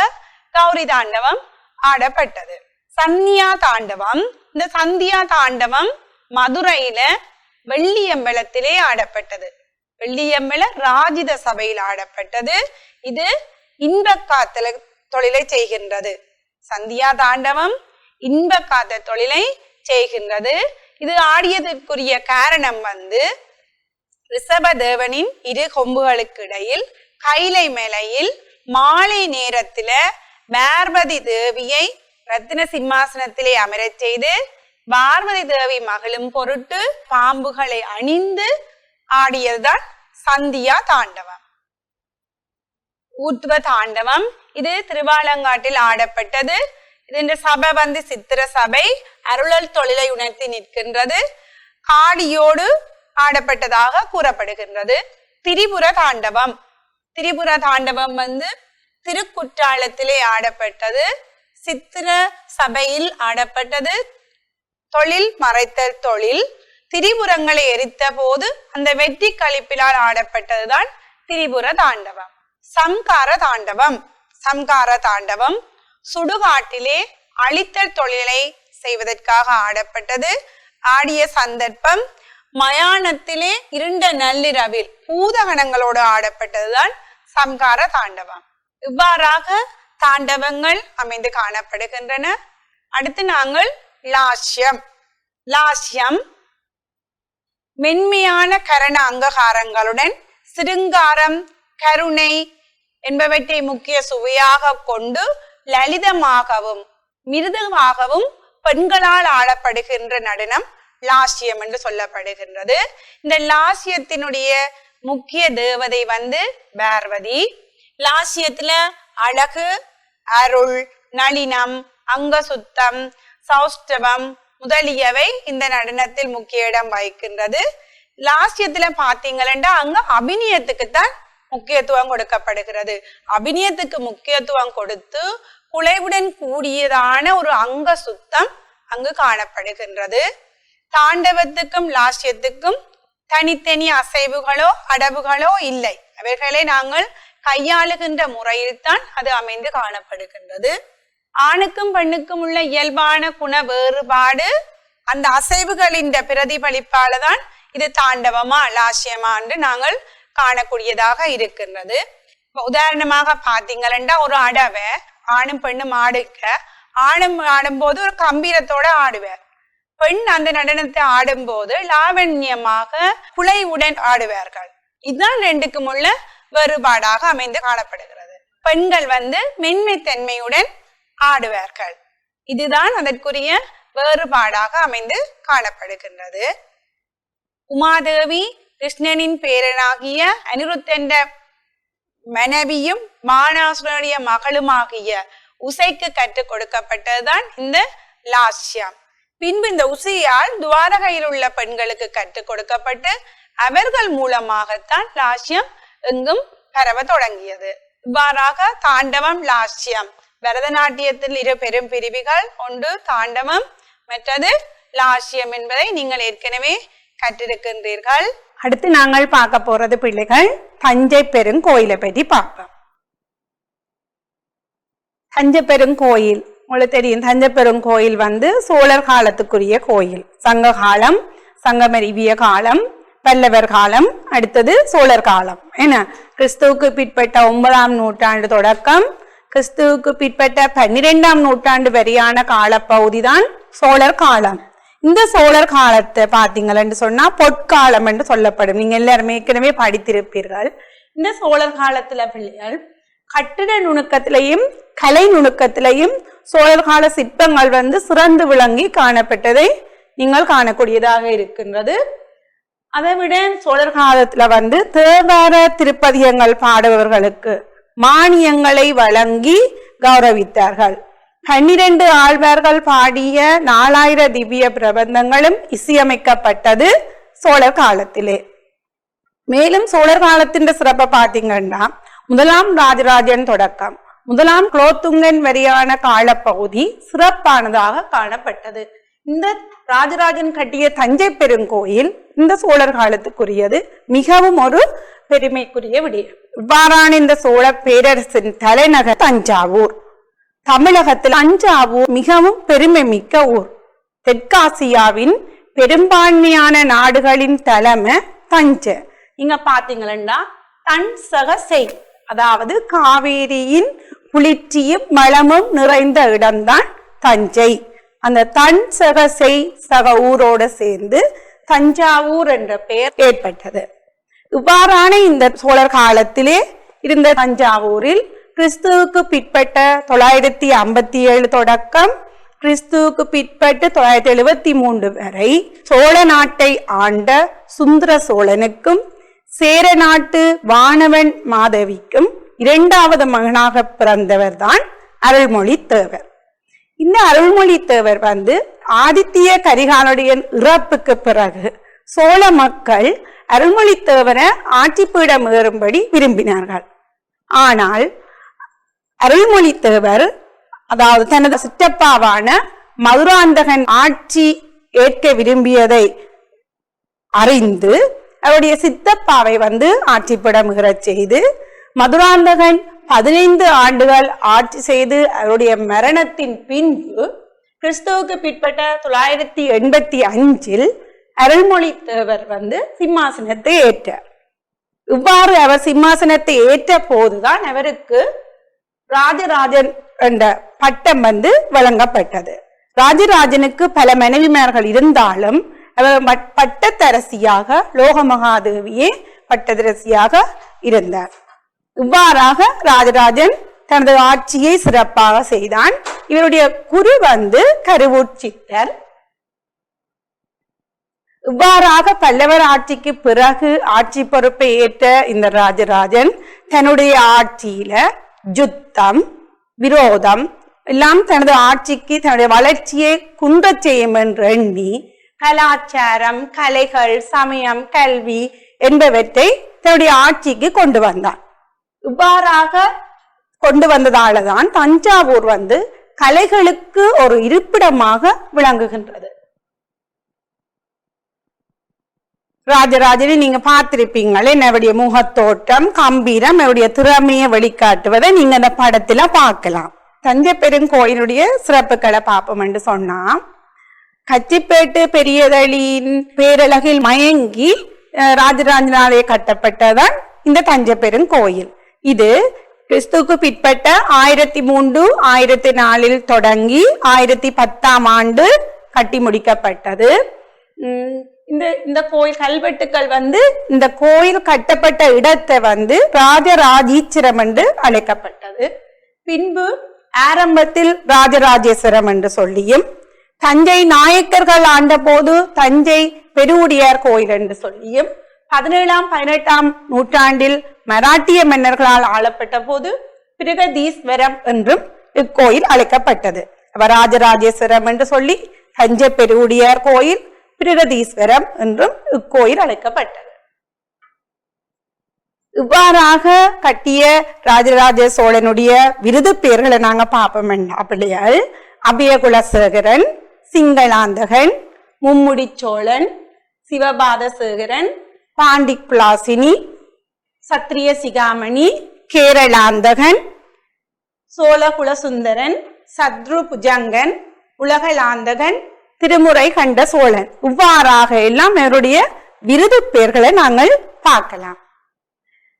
கௌரி தாண்டவம் ஆடப்பட்டது. சந்தியா தாண்டவம். இந்த சந்தியா தாண்டவம் மதுரையில வெள்ளியம்பலத்திலே ஆடப்பட்டது. வெள்ளியம்பல ராஜித சபையில் ஆடப்பட்டது. இது இன்ப காத்தல தொழிலை செய்கின்றது. சந்தியா தாண்டவம் இன்ப காத்த தொழிலை செய்கின்றது. இது ஆடியதற்குரிய காரணம் ரிஷபதேவனின் இரு கொம்புகளுக்கு இடையில் கைலை மலையில் மாலை நேரத்தில பார்வதி தேவியை ரத்தின சிம்மாசனத்திலே அமரச் செய்து பார்வதி தேவி மகளும் பொருட்டு பாம்புகளை அணிந்து ஆடியதுதான் சந்தியா தாண்டவம். ஊர்த்வ தாண்டவம் இது திருவாலங்காட்டில் ஆடப்பட்டது. இது சபை சித்திர சபை அருளல் தொழிலை உணர்த்தி நிற்கின்றது. காடியோடு ஆடப்பட்டதாக கூறப்படுகின்றது. திரிபுர தாண்டவம். திரிபுர தாண்டவம் திருக்குற்றாலத்திலே ஆடப்பட்டது. சித்திர சபையில் ஆடப்பட்டது. தொழில் மறைத்தல் தொழில். திரிபுரங்களை எரித்த போது அந்த வெற்றி களிப்பிலால் ஆடப்பட்டதுதான் திரிபுர தாண்டவம். சம்கார தாண்டவம். சம்கார தாண்டவம் சுடுகாட்டிலே அழித்தல் தொழிலை செய்வதற்காக ஆடப்பட்டது. ஆடிய சந்தர்ப்பம் மயானத்திலே இருண்ட நள்ளிரவில் பூதகணங்களோடு ஆடப்பட்டதுதான் சம்கார தாண்டவம். இவ்வாறாக தாண்டவங்கள் அமைந்து காணப்படுகின்றன. அடுத்து நாங்கள் லாஸ்யம். லாஸ்யம் மென்மையான கரண அங்ககாரங்களுடன் சிருங்காரம், கருணை என்பவற்றை முக்கிய சுவையாக கொண்டு லலிதமாகவும் மிருதுவாகவும் பெண்களால் ஆடப்படுகின்ற நடனம் லாஸ்யம் என்று சொல்லப்படுகின்றது. இந்த லாஸ்யத்தினுடைய முக்கிய தேவதை பார்வதி. லாஸ்யத்துல அழகு, அருள், நளினம், அங்க சுத்தம், சௌஷ்டவம் முதலியவை இந்த நடனத்தில் முக்கிய இடம் வகிக்கின்றது. லாஸ்யத்துல பாத்தீங்கன்னா அங்க அபிநயத்துக்குத்தான் முக்கியத்துவம் கொடுக்கப்படுகிறது. அபிநயத்துக்கு முக்கியத்துவம் கொடுத்து குலைவுடன் கூடியதான ஒரு அங்க சுத்தம் அங்கு காணப்படுகின்றது. தாண்டவத்துக்கும் லாஸ்யத்துக்கும் தனித்தனி அசைவுகளோ அடவுகளோ இல்லை. அவைகளை நாங்கள் கையாளுகின்ற முறையில் தான் அது அமைந்து காணப்படுகின்றது. ஆணுக்கும் பெண்ணுக்கும் உள்ள இயல்பான குண வேறுபாடு அந்த அசைவுகளின் பிரதிபலிப்பால தான் இது தாண்டவமா லாஸ்யமா என்று நாங்கள் காணக்கூடியதாக இருக்கின்றது. உதாரணமாக பாத்தீங்கன்னா ஒரு அடவை ஆணும் பெண்ணும் ஆடுக்க, ஆணும் ஆடும்போது ஒரு கம்பீரத்தோட ஆடுவார். பெண் அந்த நடனத்தை ஆடும்போது லாவண்யமாக குலைவுடன் ஆடுவார்கள். இதுதான் ரெண்டுக்கும் உள்ள வேறுபாடாக அமைந்து காணப்படுகிறது. பெண்கள் மென்மைத்தன்மையுடன் ஆடுவார்கள். இதுதான் அதற்குரிய வேறுபாடாக அமைந்து காணப்படுகின்றது. உமாதேவி கிருஷ்ணனின் பேரனாகிய அனிருத்தன் மனைவியும் மானாசுரனுடைய மகளுமாகிய உசைக்கு கற்றுக் கொடுக்கப்பட்டதுதான் இந்த லாஸ்யம். பின்பு இந்த உசையால் துவாரகையில் உள்ள பெண்களுக்கு கற்றுக் கொடுக்கப்பட்டு அவர்கள் மூலமாகத்தான் லாஸ்யம் எங்கும் பரவ தொடங்கியது. இவ்வாறாக தாண்டவம், லாஸ்யம், பரதநாட்டியத்தில் இரு பெரும் பிரிவுகள், ஒன்று தாண்டவம், மற்றது லாஸ்யம் என்பதை நீங்கள் ஏற்கனவே கற்றிருக்கின்றீர்கள். அடுத்து நாங்கள் பார்க்க போறது பிள்ளைகள் தஞ்சை பெருங்கோயிலை பற்றி பார்ப்போம். தஞ்சை பெருங்கோயில் உங்களுக்கு தெரியும். தஞ்சை பெருங்கோயில் சோழர் காலத்துக்குரிய கோயில். சங்க காலம், சங்கமரிவிய காலம், பல்லவர் காலம், அடுத்தது சோழர் காலம். என்ன கிறிஸ்துவுக்கு பிற்பட்ட 9ஆம் நூற்றாண்டு தொடக்கம் கிறிஸ்துவுக்கு பிற்பட்ட 12ஆம் நூற்றாண்டு வரையான காலப்பகுதி தான் சோழர் காலம். இந்த சோழர் காலத்தை பாத்தீங்கன்னு சொன்னா பொற்காலம் என்று சொல்லப்படும். நீங்க எல்லாருமே ஏற்கனவே படித்திருப்பீர்கள். இந்த சோழர் காலத்துல பிள்ளைகள் கட்டிட நுணுக்கத்திலையும் கலை நுணுக்கத்திலையும் சோழர் கால சிற்பங்கள் சிறந்து விளங்கி காணப்பட்டதை நீங்கள் காணக்கூடியதாக இருக்கின்றது. அதை விட சோழர் காலத்துல தேவார திருப்பதிகங்கள் பாடுபவர்களுக்கு மானியங்களை வழங்கி கௌரவித்தார்கள். 12 ஆழ்வார்கள் பாடிய 4000 திவ்ய பிரபந்தங்களும் இசையமைக்கப்பட்டது சோழர் காலத்திலே. மேலும் சோழர் காலத்தின் சிறப்பை பார்த்தீங்கன்னா 1ஆம் ராஜராஜன் தொடக்கம் 1ஆம் குலோத்துங்கன் வரையான காலப்பகுதி சிறப்பானதாக காணப்பட்டது. இந்த ராஜராஜன் கட்டிய தஞ்சை பெருங்கோயில் இந்த சோழர் காலத்துக்குரியது, மிகவும் ஒரு பெருமைக்குரிய விடயம். இவ்வாறான இந்த சோழ பேரரசின் தலைநகர் தஞ்சாவூர். தமிழகத்தில் தஞ்சாவூர் மிகவும் பெருமை மிக்க ஊர். தெற்காசியாவின் பெரும்பான்மையான நாடுகளின் தலைமை தஞ்சை. இங்க பாத்தீங்கன்னா தன்சகசை, அதாவது காவேரியின் குளிர்ச்சியும் வளமும் நிறைந்த இடம்தான் தஞ்சை. அந்த தன்சகசை சக ஊரோட சேர்ந்து தஞ்சாவூர் என்ற பெயர் ஏற்பட்டது. இவ்வாறான இந்த சோழர் காலத்திலே இருந்த தஞ்சாவூரில் கிறிஸ்துவுக்கு பிற்பட்ட 957 தொடக்கம் கிறிஸ்துவுக்கு பிற்பட்டு 973 வரை சோழ நாட்டை ஆண்ட சுந்தர சோழனுக்கும் சேர நாட்டு வானவன் மாதவிக்கும் இரண்டாவது மகனாக பிறந்தவர் தான் அருள்மொழித்தேவர். இந்த அருள்மொழித்தேவர் ஆதித்ய கரிகாலனுடைய இறப்புக்கு பிறகு சோழ மக்கள் அருள்மொழித்தேவரை ஆட்சி பீடம் ஏறும்படி விரும்பினார்கள். ஆனால் அருள்மொழித்தேவர், அதாவது தனது சிற்றப்பாவான மதுராந்தகன் ஆட்சி ஏற்க விரும்பியதை அறிந்து அவருடைய சித்தப்பாவை ஆட்சி பீடம் ஏறச் செய்து மதுராந்தகன் 15 ஆண்டுகள் ஆட்சி செய்து அவருடைய மரணத்தின் பின்பு கிறிஸ்துவுக்கு பிற்பட்ட 985 அருள்மொழித்தேவர் சிம்மாசனத்தை ஏற்றார். இவ்வாறு அவர் சிம்மாசனத்தை ஏற்ற போதுதான் அவருக்கு ராஜராஜன் என்ற பட்டம் வழங்கப்பட்டது. ராஜராஜனுக்கு பல மனைவிமார்கள் இருந்தாலும் அவர் பட்டத்தரசியாக லோகமகாதேவியே பட்டத்தரசியாக இருந்தார். இவ்வாறாக ராஜராஜன் தனது ஆட்சியை சிறப்பாக செய்தான். இவருடைய குரு கருவூர் சித்தர். இவ்வாறாக பல்லவர் ஆட்சிக்கு பிறகு ஆட்சி பொறுப்பை ஏற்ற இந்த ராஜராஜன் தன்னுடைய ஆட்சியில யுத்தம், விரோதம் எல்லாம் தனது ஆட்சிக்கு தன்னுடைய வளர்ச்சியை குன்றச் செய்யும் என்று எண்ணி கலாச்சாரம், கலைகள், சமயம், கல்வி என்பவற்றை தன்னுடைய ஆட்சிக்கு கொண்டு வந்தான். இவ்வாறாக கொண்டு வந்ததாலதான் தஞ்சாவூர் கலைகளுக்கு ஒரு இருப்பிடமாக விளங்குகின்றது. ராஜராஜனை நீங்க பார்த்திருப்பீங்களே, என்னுடைய முகத்தோட்டம், கம்பீரம், அவருடைய திறமையை வெளிக்காட்டுவதை நீங்க அந்த படத்துல பார்க்கலாம். தஞ்சை பெருங்கோயிலுடைய சிறப்புகளை பார்ப்போம் என்று சொன்னா, கச்சிப்பேட்டு பெரியதளியின் பேரழகில் மயங்கி ராஜராஜனாலே கட்டப்பட்டதான் இந்த தஞ்சை பெருங்கோயில். இது கிறிஸ்துவுக்கு பிற்பட்ட 1003, 1004 தொடங்கி 1010 ஆண்டு கட்டி முடிக்கப்பட்டது. இந்த கோயில் கல்வெட்டுக்கள் இந்த கோயில் கட்டப்பட்ட இடத்தை ராஜராஜீச்சரம் என்று அழைக்கப்பட்டது. பின்பு ஆரம்பத்தில் ராஜராஜேஸ்வரம் என்று சொல்லியும், தஞ்சை நாயக்கர்கள் ஆண்ட போது தஞ்சை பெருவுடையார் கோயில் என்று சொல்லியும், 17ஆம் 18ஆம் நூற்றாண்டில் மராட்டிய மன்னர்களால் ஆளப்பட்ட போது பிரகதீஸ்வரம் என்றும் இக்கோயில் அழைக்கப்பட்டது. ராஜராஜேஸ்வரம் என்று சொல்லி தஞ்சை பெருவுடையார் கோயில், பிரகதீஸ்வரம் என்றும் இக்கோயில் அழைக்கப்பட்டது. இவ்வாறாக கட்டிய ராஜராஜ சோழனுடைய விருது பெயர்களை நாங்க பார்ப்போம். பிள்ளையாள் அபயகுலசேகரன், சிங்களாந்தகன், மும்முடி சோழன், சிவபாதசேகரன், பாண்டிக்குலாசினி, சத்திரிய சிகாமணி, கேரளாந்தகன், சோழகுலசுந்தரன், சத்ரு புஜங்கன், உலகலாந்தகன், திருமுறை கண்ட சோழன். இவ்வாறாக எல்லாம் அவருடைய விருது பெயர்களை நாங்கள் பார்க்கலாம்.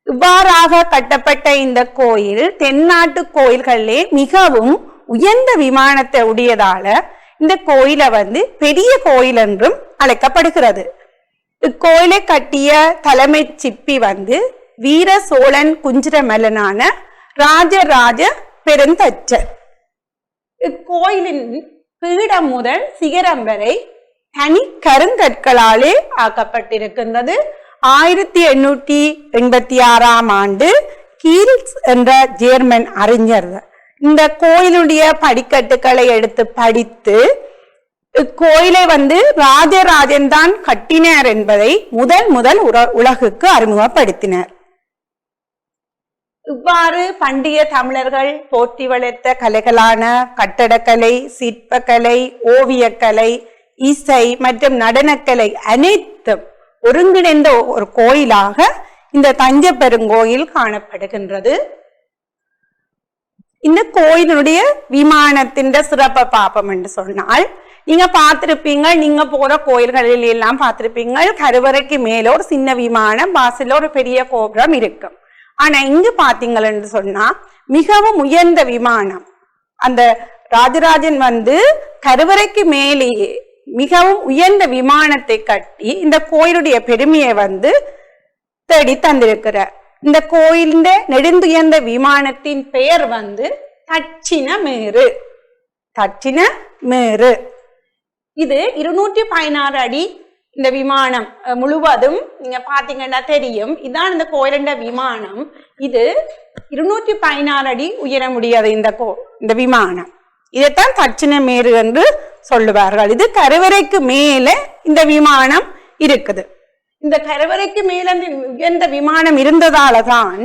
இவ்வாறாக கட்டப்பட்ட இந்த கோயில் தென்னாட்டு கோயில்களே மிகவும் உயர்ந்த விமானத்தை உடையதால இந்த கோயிலை பெரிய கோயில் என்றும் அழைக்கப்படுகிறது. இக்கோயிலை கட்டிய தலைமை சிற்பி வீர சோழன் குஞ்சிரமல்லனான ராஜராஜ பெருந்தச்சர். இக்கோயிலின் பீடம் முதல் சிகரம் வரை தனி கருங்கற்களாலே ஆக்கப்பட்டிருக்கின்றது. 1886ஆம் ஆண்டு கீல்ஸ் என்ற ஜெர்மன் அறிஞர் இந்த கோயிலுடைய படிக்கட்டுகளை எடுத்து படித்து இக்கோயிலை ராஜராஜன் தான் கட்டினார் என்பதை முதல் உலகுக்கு அறிமுகப்படுத்தினார். இவ்வாறு பண்டைய தமிழர்கள் போற்றி வளர்த்த கலைகளான கட்டடக்கலை, சிற்பக்கலை, ஓவியக்கலை இசை மற்றும் நடனக்கலை அனைத்தும் ஒருங்கிணைந்த ஒரு கோயிலாக இந்த தஞ்சை பெருங்கோயில் காணப்படுகின்றது. இந்த கோயிலுடைய விமானத்தின் சிறப்பை பார்ப்போம் என்று சொன்னால், நீங்க பார்த்திருப்பீங்க, நீங்க போற கோயில்களில் எல்லாம் பார்த்திருப்பீங்க, கருவறைக்கு மேல ஒரு சின்ன விமானம், வாசல்ல ஒரு பெரிய கோபுரம் இருக்கும். ஆனா இங்கு பாத்தீங்கன்னு சொன்னா மிகவும் உயர்ந்த விமானம். அந்த ராஜராஜன் கருவறைக்கு மேலேயே மிகவும் உயர்ந்த விமானத்தை கட்டி இந்த கோயிலுடைய பெருமையை தேடி தந்திருக்கிறார். இந்த கோயிலின் நெடுந்துயர்ந்த விமானத்தின் பெயர் தட்சிணமேரு. தட்சிணமேரு. இது 216 அடி. இந்த விமானம் முழுவதும் நீங்க பாத்தீங்கன்னா தெரியும், இதான் இந்த கோயிலுடைய விமானம். இது 216 அடி உயர முடியாது இந்த விமானம். இதைத்தான் தட்சிணமேரு என்று சொல்லுவார்கள். இது கருவறைக்கு மேல இந்த விமானம் இருக்குது. இந்த கருவறைக்கு மேல உயர்ந்த விமானம் இருந்ததாலதான்,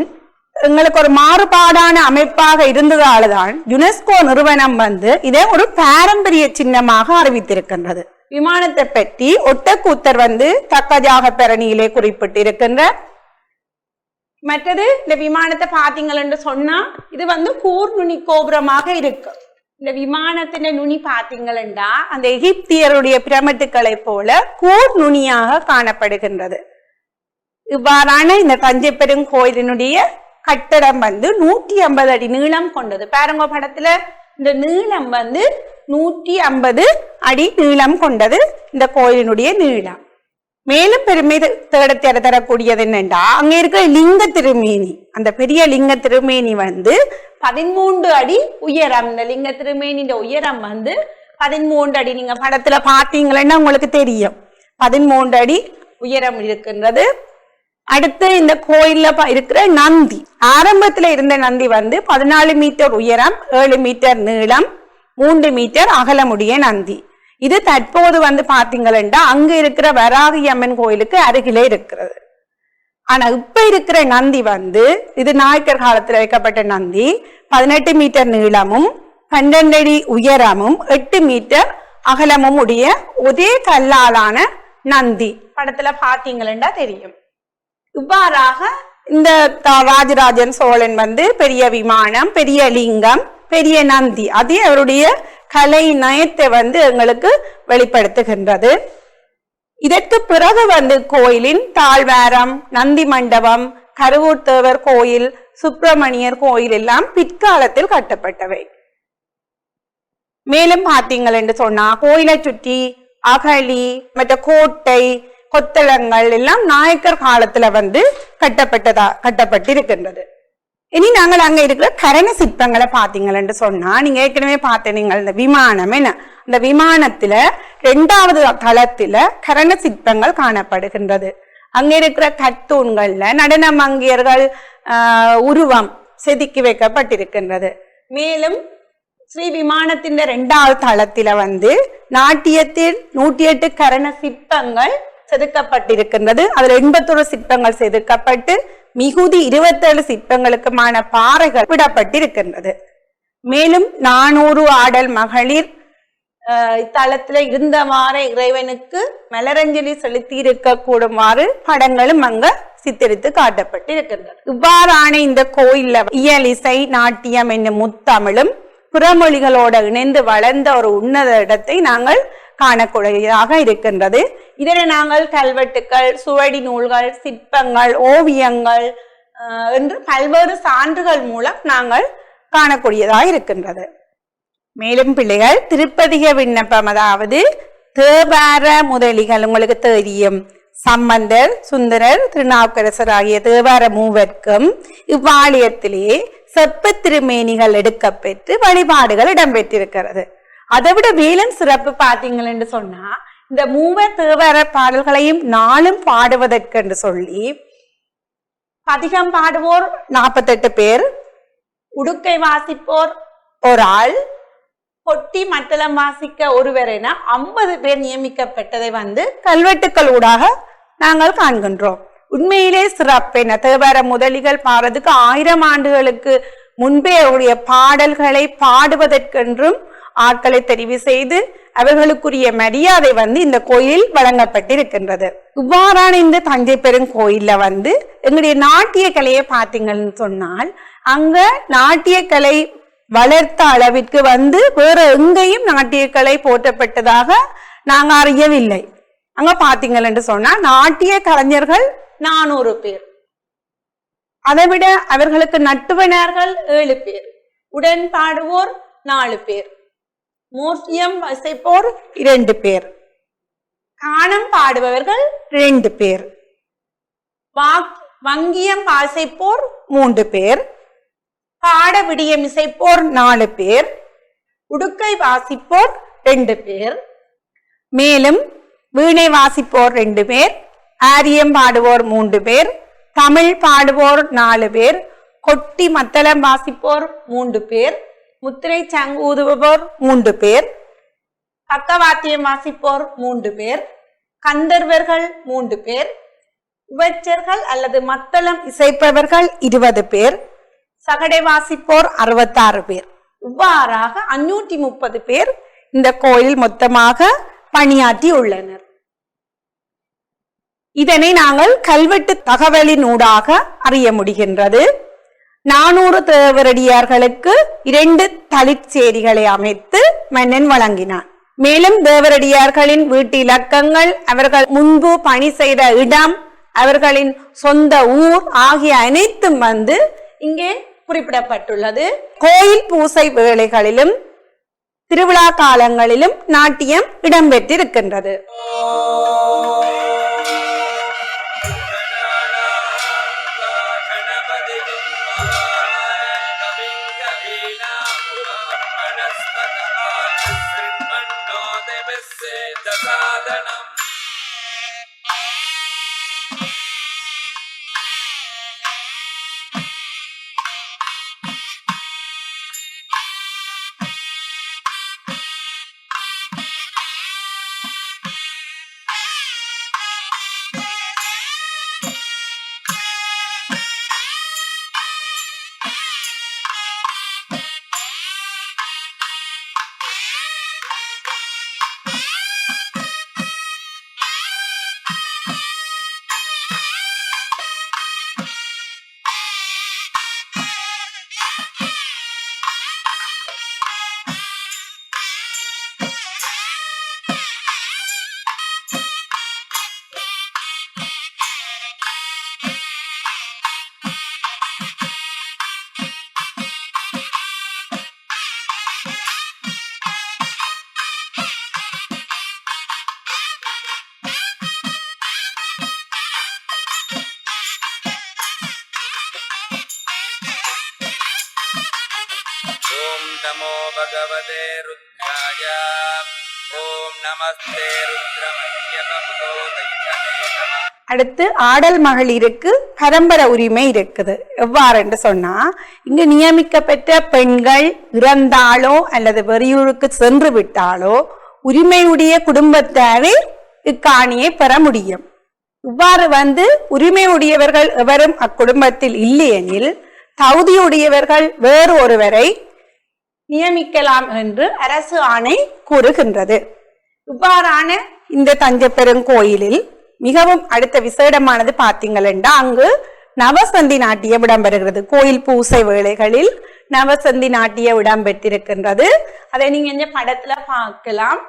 எங்களுக்கு ஒரு மாறுபாடான அமைப்பாக இருந்ததாலதான் யுனெஸ்கோ நிறுவனம் இதை ஒரு பாரம்பரிய சின்னமாக அறிவித்திருக்கின்றது. விமானத்தை பற்றி ஒட்டக்கூத்தர் தக்கஜாக பெரணியிலே குறிப்பிட்டிருக்கின்ற. மற்றது இந்த விமானத்தை பாத்தீங்கன்னு சொன்னா இது கூர்நுனி கோபுரமாக இருக்கு. இந்த விமானத்தின் நுனி பாத்தீங்கன்னா அந்த எகிப்தியருடைய பிரமிட்டுகளை போல கூர் நுனியாக காணப்படுகின்றது. இவ்வாறான இந்த தஞ்சை பெருங்கோயிலினுடைய கட்டடம் 150 அடி நீளம் கொண்டது. பாருங்க படத்துல, இந்த நீளம் 150 அடி நீளம் கொண்டது இந்த கோயிலினுடைய நீளம். மேலும் பெருமை தேட தரக்கூடியது என்னண்டா, அங்க இருக்கிற லிங்க திருமேனி, அந்த பெரிய லிங்க திருமேனி 13 அடி உயரம். இந்த லிங்க திருமேனியின் உயரம் 13 அடி. நீங்க படத்துல பாத்தீங்கன்னா உங்களுக்கு தெரியும், 13 அடி உயரம் இருக்கின்றது. அடுத்து இந்த கோயில்ல இருக்கிற நந்தி, ஆரம்பத்துல இருந்த நந்தி 14 மீட்டர் உயரம், 7 மீட்டர் நீளம், 3 மீட்டர் அகலமுடைய நந்தி. இது தற்போது பாத்தீங்கன்னா அங்க இருக்கிற வராகி அம்மன் கோயிலுக்கு அருகிலே இருக்கிறது. ஆனா இப்ப இருக்கிற நந்தி இது நாயக்கர் காலத்துல வைக்கப்பட்ட நந்தி. 18 மீட்டர் நீளமும் 12 அடி உயரமும் 8 மீட்டர் அகலமும் உடைய ஒரே கல்லாலான நந்தி. படத்துல பாத்தீங்கன்னா தெரியும். இவ்வாறாக இந்த ராஜராஜன் சோழன் பெரிய விமானம், பெரிய லிங்கம், பெரிய நந்தி, அதே அவருடைய கலை நயத்தை எங்களுக்கு வெளிப்படுத்துகின்றது. இதற்கு பிறகு கோயிலின் தாழ்வாரம், நந்தி மண்டபம், கருவூர் தேவர் கோயில், சுப்பிரமணியர் கோயில் எல்லாம் பிற்காலத்தில் கட்டப்பட்டவை. மேலும் பாத்தீங்கள் சொன்னா கோயிலை சுற்றி அகழி, மற்ற கோட்டை, கொத்தளங்கள் எல்லாம் நாயக்கர் காலத்துல கட்டப்பட்டிருக்கின்றது. இனி நாங்கள் அங்க இருக்கிற கரண சிற்பங்களை பாத்தீங்கன்னு சொன்னா, நீங்க ஏற்கனவே பார்த்தீங்க இந்த விமானம் என்ன, அந்த விமானத்துல 2வது தளத்துல கரண சிற்பங்கள் காணப்படுகின்றது. அங்க இருக்கிற கத்தூன்கள்ல நடன மங்கையர்கள் உருவம் செதுக்கி வைக்கப்பட்டிருக்கின்றது. மேலும் ஸ்ரீ விமானத்தின் 2வது தளத்துல நாட்டியத்தில் 108 கரண சிற்பங்கள் செதுக்கப்பட்டிருக்கின்றது. அதுல 81 சிற்பங்கள் செதுக்கப்பட்டு மிகுதி 27 சிற்பங்களுக்குமான பாறைகள் விடப்பட்டிருக்கின்றது. மேலும் 400 ஆடல் மகளிர் இத்தலத்துல இருந்தவாறு இறைவனுக்கு மலரஞ்சலி செலுத்தி இருக்க கூடுமாறு படங்களும் அங்க சித்தரித்து காட்டப்பட்டிருக்கின்றது. இவ்வாறான இந்த கோயில்ல இயல், இசை, நாட்டியம் என்னும் முத்தமிழும் புறமொழிகளோட இணைந்து வளர்ந்த ஒரு உன்னத இடத்தை நாங்கள் காணக்கூடியதாக இருக்கின்றது. இதனை நாங்கள் கல்வெட்டுக்கள், சுவடி நூல்கள், சிற்பங்கள், ஓவியங்கள் என்று பல்வேறு சான்றுகள் மூலம் நாங்கள் காணக்கூடியதாக இருக்கின்றது. மேலும் பிள்ளைகள், திருப்பதிக விண்ணப்பம், அதாவது தேவார முதலிகள் உங்களுக்கு தெரியும், சம்பந்தர், சுந்தரர், திருநாவுக்கரசர் ஆகிய தேவார மூவர்க்கும் இவ்வாலயத்திலே செப்ப திருமேனிகள் எடுக்கப்பெற்று வழிபாடுகள் இடம்பெற்றிருக்கிறது. அதை விட மேலும் சிறப்பு பார்த்தீங்கன்னு சொன்னா, இந்த மூவர் தேவார பாடல்களையும் நாளும் பாடுவதற்கு என்று சொல்லி பதிகம் பாடுவோர் 48 பேர், உடுக்கை வாசிப்போர் ஒரு ஆள், பொட்டி மத்தளம் வாசிக்க ஒருவர் என 50 பேர் நியமிக்கப்பட்டதை கல்வெட்டுக்கள் ஊடாக நாங்கள் காண்கின்றோம். உண்மையிலே சிறப்பு என்ன, தேவார முதலிகள் பாடுறதுக்கு 1000 ஆண்டுகளுக்கு முன்பே அவருடைய பாடல்களை பாடுவதற்கென்றும் ஆட்களை தெரிவு செய்து அவர்களுக்குரிய மரியாதை இந்த கோயில் வழங்கப்பட்டிருக்கின்றது. இவ்வாறான இந்த தஞ்சை பெருங்கோயில்ல எங்களுடைய நாட்டிய கலையை பார்த்தீங்கன்னு சொன்னால் அங்க நாட்டிய கலை வளர்த்த அளவிற்கு வேற எங்கேயும் நாட்டிய கலை போற்றப்பட்டதாக நாங்க அறியவில்லை. அங்க பாத்தீங்கன்னு சொன்னா நாட்டிய கலைஞர்கள் 400 பேர், அதை விட அவர்களுக்கு நட்டுவனர்கள் 7 பேர், உடன் பாடுவோர் 4 பேர், மோர்சியம் வசைப்போர் 2 பேர், கானம் பாடுபவர்கள் 2 பேர், வங்கியம் வாசைப்போர் 3 பேர், பாட விடியம் இசைப்போர் 4 பேர், உடுக்கை வாசிப்போர் 2 பேர், மேலும் வீணை வாசிப்போர் 2 பேர், ஆரியம் பாடுவோர் 3 பேர், தமிழ் பாடுவோர் 4 பேர், கொட்டி மத்தளம் வாசிப்போர் 3 பேர், முத்திரை சங்கூதுபோர் 3 பேர், பக்கவாத்தியம் வாசிப்போர் 3 பேர், கந்தர்வர்கள் 3 பேர், உபச்சர்கள் அல்லது மத்தளம் இசைப்பவர்கள் 20 பேர், சகடை வாசிப்போர் 66 பேர். இவ்வாறாக 530 பேர் இந்த கோயில் மொத்தமாக பணியாற்றி உள்ளனர். இதனை நாங்கள் கல்வெட்டு தகவலின் ஊடாக அறிய முடிகின்றது. 400 தேவரடியார்களுக்கு 2 தளிச்சேரிகளை அமைத்து மன்னன் வழங்கினான். மேலும் தேவரடியார்களின் வீட்டு இலக்கங்கள், அவர்கள் முன்பு பணி செய்த இடம், அவர்களின் சொந்த ஊர் ஆகிய அனைத்தும் இங்கே குறிப்பிடப்பட்டுள்ளது. கோயில் பூசை வேளைகளிலும் திருவிழா காலங்களிலும் நாட்டியம் இடம்பெற்றிருக்கின்றது. नमो भगवते रुद्राय ओम नमस्ते रुद्रमण्यवपुतो दैषणे नमः. அடுத்து ஆடல் மகளிருக்கு பரம்பரை உரிமை இருக்குது. எவ்வாறு என்று சொன்னா, இங்கு நியமிக்கப்பட்ட பெண்கள் இறந்தாலோ அல்லது வெளியூருக்கு சென்று விட்டாலோ உரிமையுடைய குடும்பத்தாரே இக்காணியை பெற முடியும். இவ்வாறு உரிமையுடையவர்கள் எவரும் அக்குடும்பத்தில் இல்லையெனில் தகுதியுடையவர்கள் வேறு ஒருவரை நியமிக்கலாம் என்று அரசு ஆணை கூறுகின்றது. இவ்வாறான இந்த தஞ்சை பெருங்கோயிலில் மிகவும் அடுத்த விசேடமானது பார்த்தீங்கன்னா, அங்கு நவசந்தி நாட்டியம் இடம்பெறுகிறது. கோயில் பூசை வேளைகளில் நவசந்தி நாட்டியம் இடம்பெற்றிருக்கின்றது. அதை நீங்க இந்த படத்துல பார்க்கலாம்.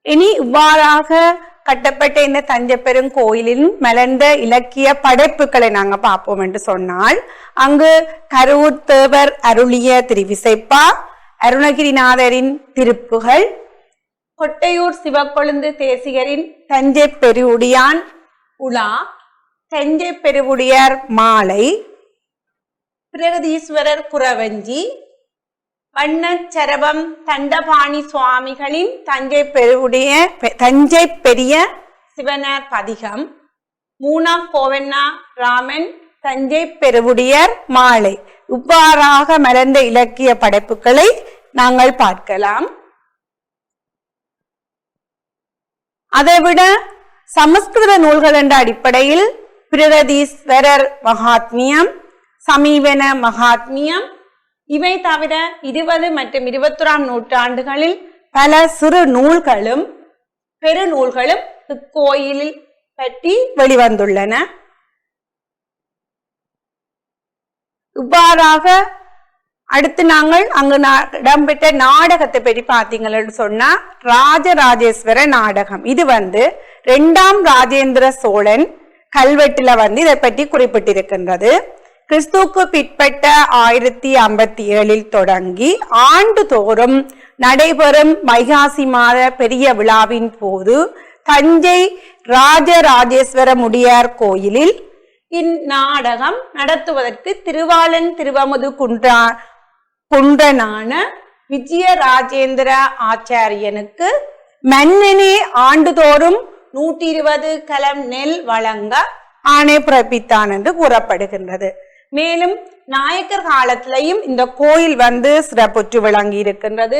இனி இவ்வாறாக கட்டப்பட்ட இந்த தஞ்சை பெருங்கோயிலின் மலர்ந்த இலக்கிய படைப்புகளை நாங்க பார்ப்போம் என்று சொன்னால், அங்கு கரூர் தேவர் அருளிய திருவிசைப்பா, அருணகிரிநாதரின் திருப்புகள், கொட்டையூர் சிவக்கொழுந்து தேசிகரின் தஞ்சை பெருவுடையான் உலா, தஞ்சை பெருவுடையார் மாலை, பிரகதீஸ்வரர் குறவஞ்சி, வண்ணச்சரபம் தண்டபாணி சுவாமிகளின் தஞ்சை பெரிய சிவனார் பதிகம், மூனா கோவண்ணா ராமன் தஞ்சை பெருவுடையார் மாலை, இவ்வாறாக மலர்ந்த இலக்கிய படைப்புகளை நாங்கள் பார்க்கலாம். அதைவிட சமஸ்கிருத நூல்கள் என்ற அடிப்படையில் பிரகதீஸ்வரர் மகாத்மியம், சமீவன மகாத்மியம், இவை தவிர 20 மற்றும் 21ஆம் நூற்றாண்டுகளில் பல சிறு நூல்களும் பெருநூல்களும் இக்கோயிலில் பற்றி வெளிவந்துள்ளன. இவ்வாறாக அடுத்து நாங்கள் அங்கு இடம்பெற்ற நாடகத்தை பற்றி பார்த்தீங்கன்னு சொன்னா ராஜராஜேஸ்வர நாடகம். இது 2ஆம் ராஜேந்திர சோழன் கல்வெட்டுல இதை பற்றி குறிப்பிட்டிருக்கின்றது. கிறிஸ்துவுக்கு பிற்பட்ட 1057 தொடங்கி ஆண்டுதோறும் நடைபெறும் வைகாசி மாத பெரிய விழாவின் போது தஞ்சை ராஜராஜேஸ்வர முடியார் கோயிலில் இந்நாடகம் நடத்துவதற்கு திருவாளன் திருவமுது குன்றனான விஜயராஜேந்திர ஆச்சாரியனுக்கு மன்னனே ஆண்டுதோறும் 120 கலம் நெல் வழங்க ஆணை பிறப்பித்தான் என்று கூறப்படுகின்றது. மேலும் நாயக்கர் காலத்திலையும் இந்த கோயில் சிறப்புற்று விளங்கி இருக்கின்றது.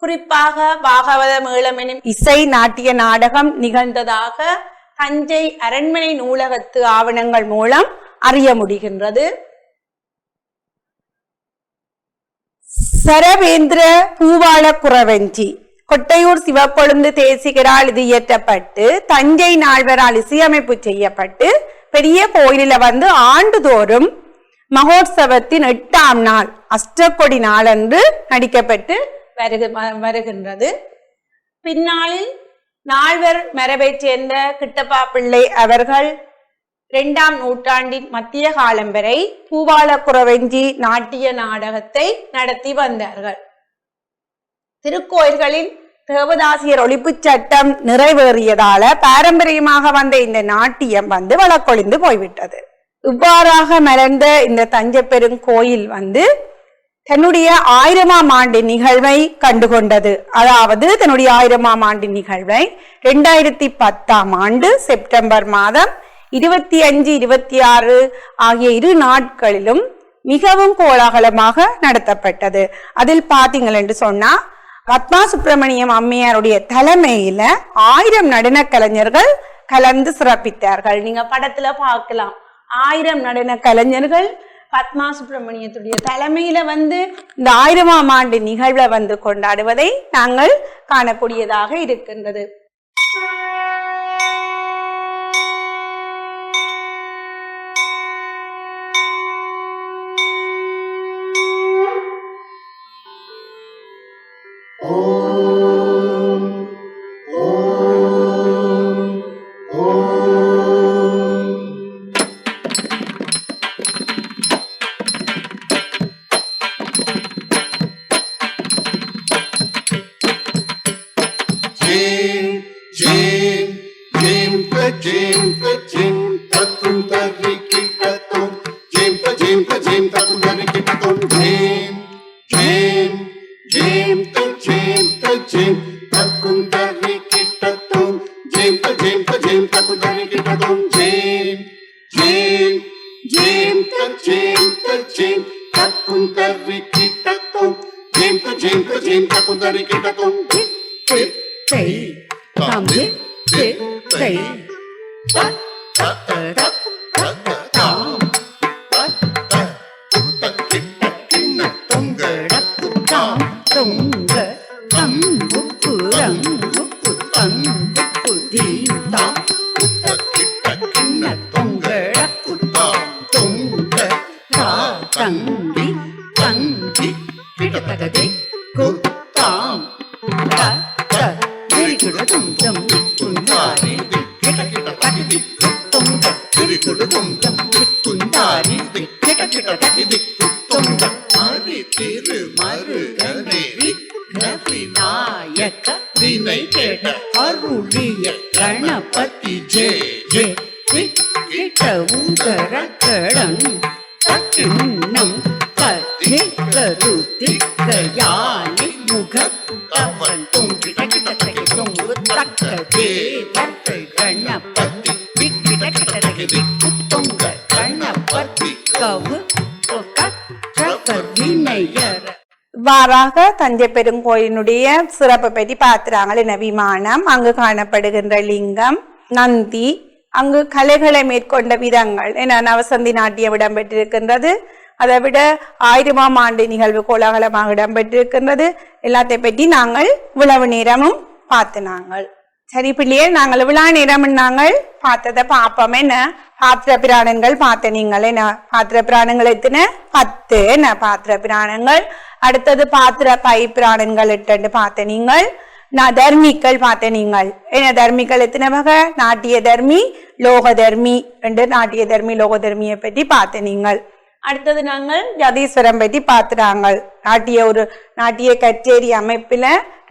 குறிப்பாக பாகவத மேளம் எனும் இசை நாட்டிய நாடகம் நிகழ்ந்ததாக தஞ்சை அரண்மனை நூலகத்து ஆவணங்கள் மூலம் அறிய முடிகின்றது. சரவேந்திர பூவாள குறவஞ்சி கொட்டையூர் சிவக்கொழுந்து தேசிகரால் இது இயற்றப்பட்டு தஞ்சை நால்வரால் இசையமைப்பு செய்யப்பட்டு பெரிய கோயிலில ஆண்டுதோறும் மகோத்சவத்தின் 8ஆம் நாள் அஷ்டகொடி நாள் என்று நடிக்கப்பட்டு வருகின்றது. பின்னாளில் நால்வர் மரபை சேர்ந்த கிட்டப்பா பிள்ளை அவர்கள் 2ஆம் நூற்றாண்டின் மத்திய காலம் வரை பூவாள குறவஞ்சி நாட்டிய நாடகத்தை நடத்தி வந்தார்கள். திருக்கோயில்களில் தேவதாசியர் ஒழிப்பு சட்டம் நிறைவேறியதால பாரம்பரியமாக வந்த இந்த நாட்டியம் வழக்கொழிந்து போய்விட்டது. இவ்வாறாக மலர்ந்த இந்த தஞ்சை பெருங்கோயில் தன்னுடைய 1000ஆம் ஆண்டு நிகழ்வை கண்டுகொண்டது. அதாவது தன்னுடைய 1000ஆம் ஆண்டு நிகழ்வை 2010ஆம் ஆண்டு செப்டம்பர் மாதம் 25, 26 ஆகிய 2 நாட்களிலும் மிகவும் கோலாகலமாக நடத்தப்பட்டது. அதில் பாத்தீங்கள் என்று சொன்னா பத்மா சுப்பிரமணியம் அம்மையாருடைய தலைமையில 1000 நடன கலைஞர்கள் கலந்து சிறப்பித்தார்கள். நீங்க படத்துல பார்க்கலாம். 1000 நடன கலைஞர்கள் பத்மா சுப்பிரமணியத்துடைய தலைமையில இந்த 1000ஆம் ஆண்டு நிகழ்வை கொண்டாடுவதை நாங்கள் காணக்கூடியதாக இருக்கின்றது. இவ்வாறாக தஞ்சை பெருங்கோயிலுடைய சிறப்பை பற்றி பார்த்துறாங்க. விமானம், அங்கு காணப்படுகின்ற லிங்கம், நந்தி, அங்கு கலைகளை மேற்கொண்ட விதங்கள், நவசந்தி நாட்டியம் இடம்பெற்றிருக்கின்றது. அதை விட 1000ஆம் ஆண்டு நிகழ்வு கோலாகலமாக இடம்பெற்றிருக்கின்றது. எல்லாத்தை பற்றி நாங்கள் இவ்வளவு நேரமும் பார்த்து நாங்கள் சரி பிள்ளையே நாங்கள் இவ்வளவு நேரம் நாங்கள் பார்த்ததை பார்ப்போம். என்ன பாத்திர பிராணங்கள் பார்த்த நீங்கள் என்ன பாத்திர பிராணங்கள் எத்தனை 10 என்ன பாத்திர பிராணங்கள். அடுத்தது பாத்திர பை பிராணங்கள் 8 பார்த்த நீங்கள். தர்மிகள் பார்த்த நீங்கள் என்ன தர்மிகள் எத்தனை வகை நாட்டிய தர்மி லோக தர்மி என்று நாட்டிய தர்மி லோக தர்மியை பற்றி பார்த்த நீங்கள். அடுத்தது நாங்கள் ஜதீஸ்வரம் பற்றி பார்த்துறாங்க. நாட்டிய கச்சேரி அமைப்புல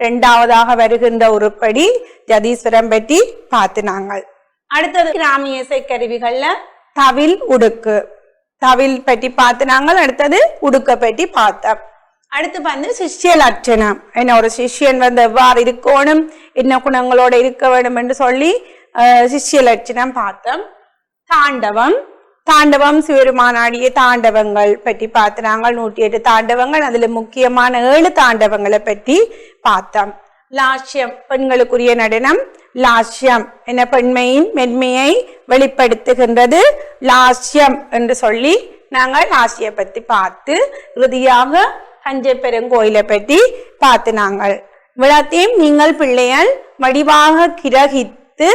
2ஆவதாக வருகின்ற உருப்படி ஜதீஸ்வரம் பற்றி பார்த்து நாங்கள். அடுத்தது கிராமிய இசை கருவிகள்ல தவில் உடுக்கு தவில் பற்றி பார்த்து நாங்கள். அடுத்தது உடுக்க பற்றி பார்த்தோம். அடுத்து வந்து சிஷ்ய லட்சணம் என்ன ஒரு சிஷ்யன் வந்து எவ்வாறு இருக்கணும் என்ன குணங்களோட இருக்க வேண்டும் என்று சொல்லி சிஷ்ய லட்சணம் பார்த்தோம். தாண்டவம் சிவருமானாடிய தாண்டவங்கள் பற்றி பார்த்தாங்க. 108 தாண்டவங்கள், அதுல முக்கியமான 7 தாண்டவங்களை பற்றி பார்த்தோம். லாஸ்யம் பெண்களுக்குரிய நடனம். லாஸ்யம் என்ன பெண்மையின் மென்மையை வெளிப்படுத்துகின்றது லாஸ்யம் என்று சொல்லி நாங்கள் லாஸ்ய பற்றி பார்த்து இறுதியாக தஞ்சை பெருங்கோயிலை பற்றி பார்த்து நாங்கள். விழாத்தையும் நீங்கள் பிள்ளைகள் வடிவாக கிரகித்து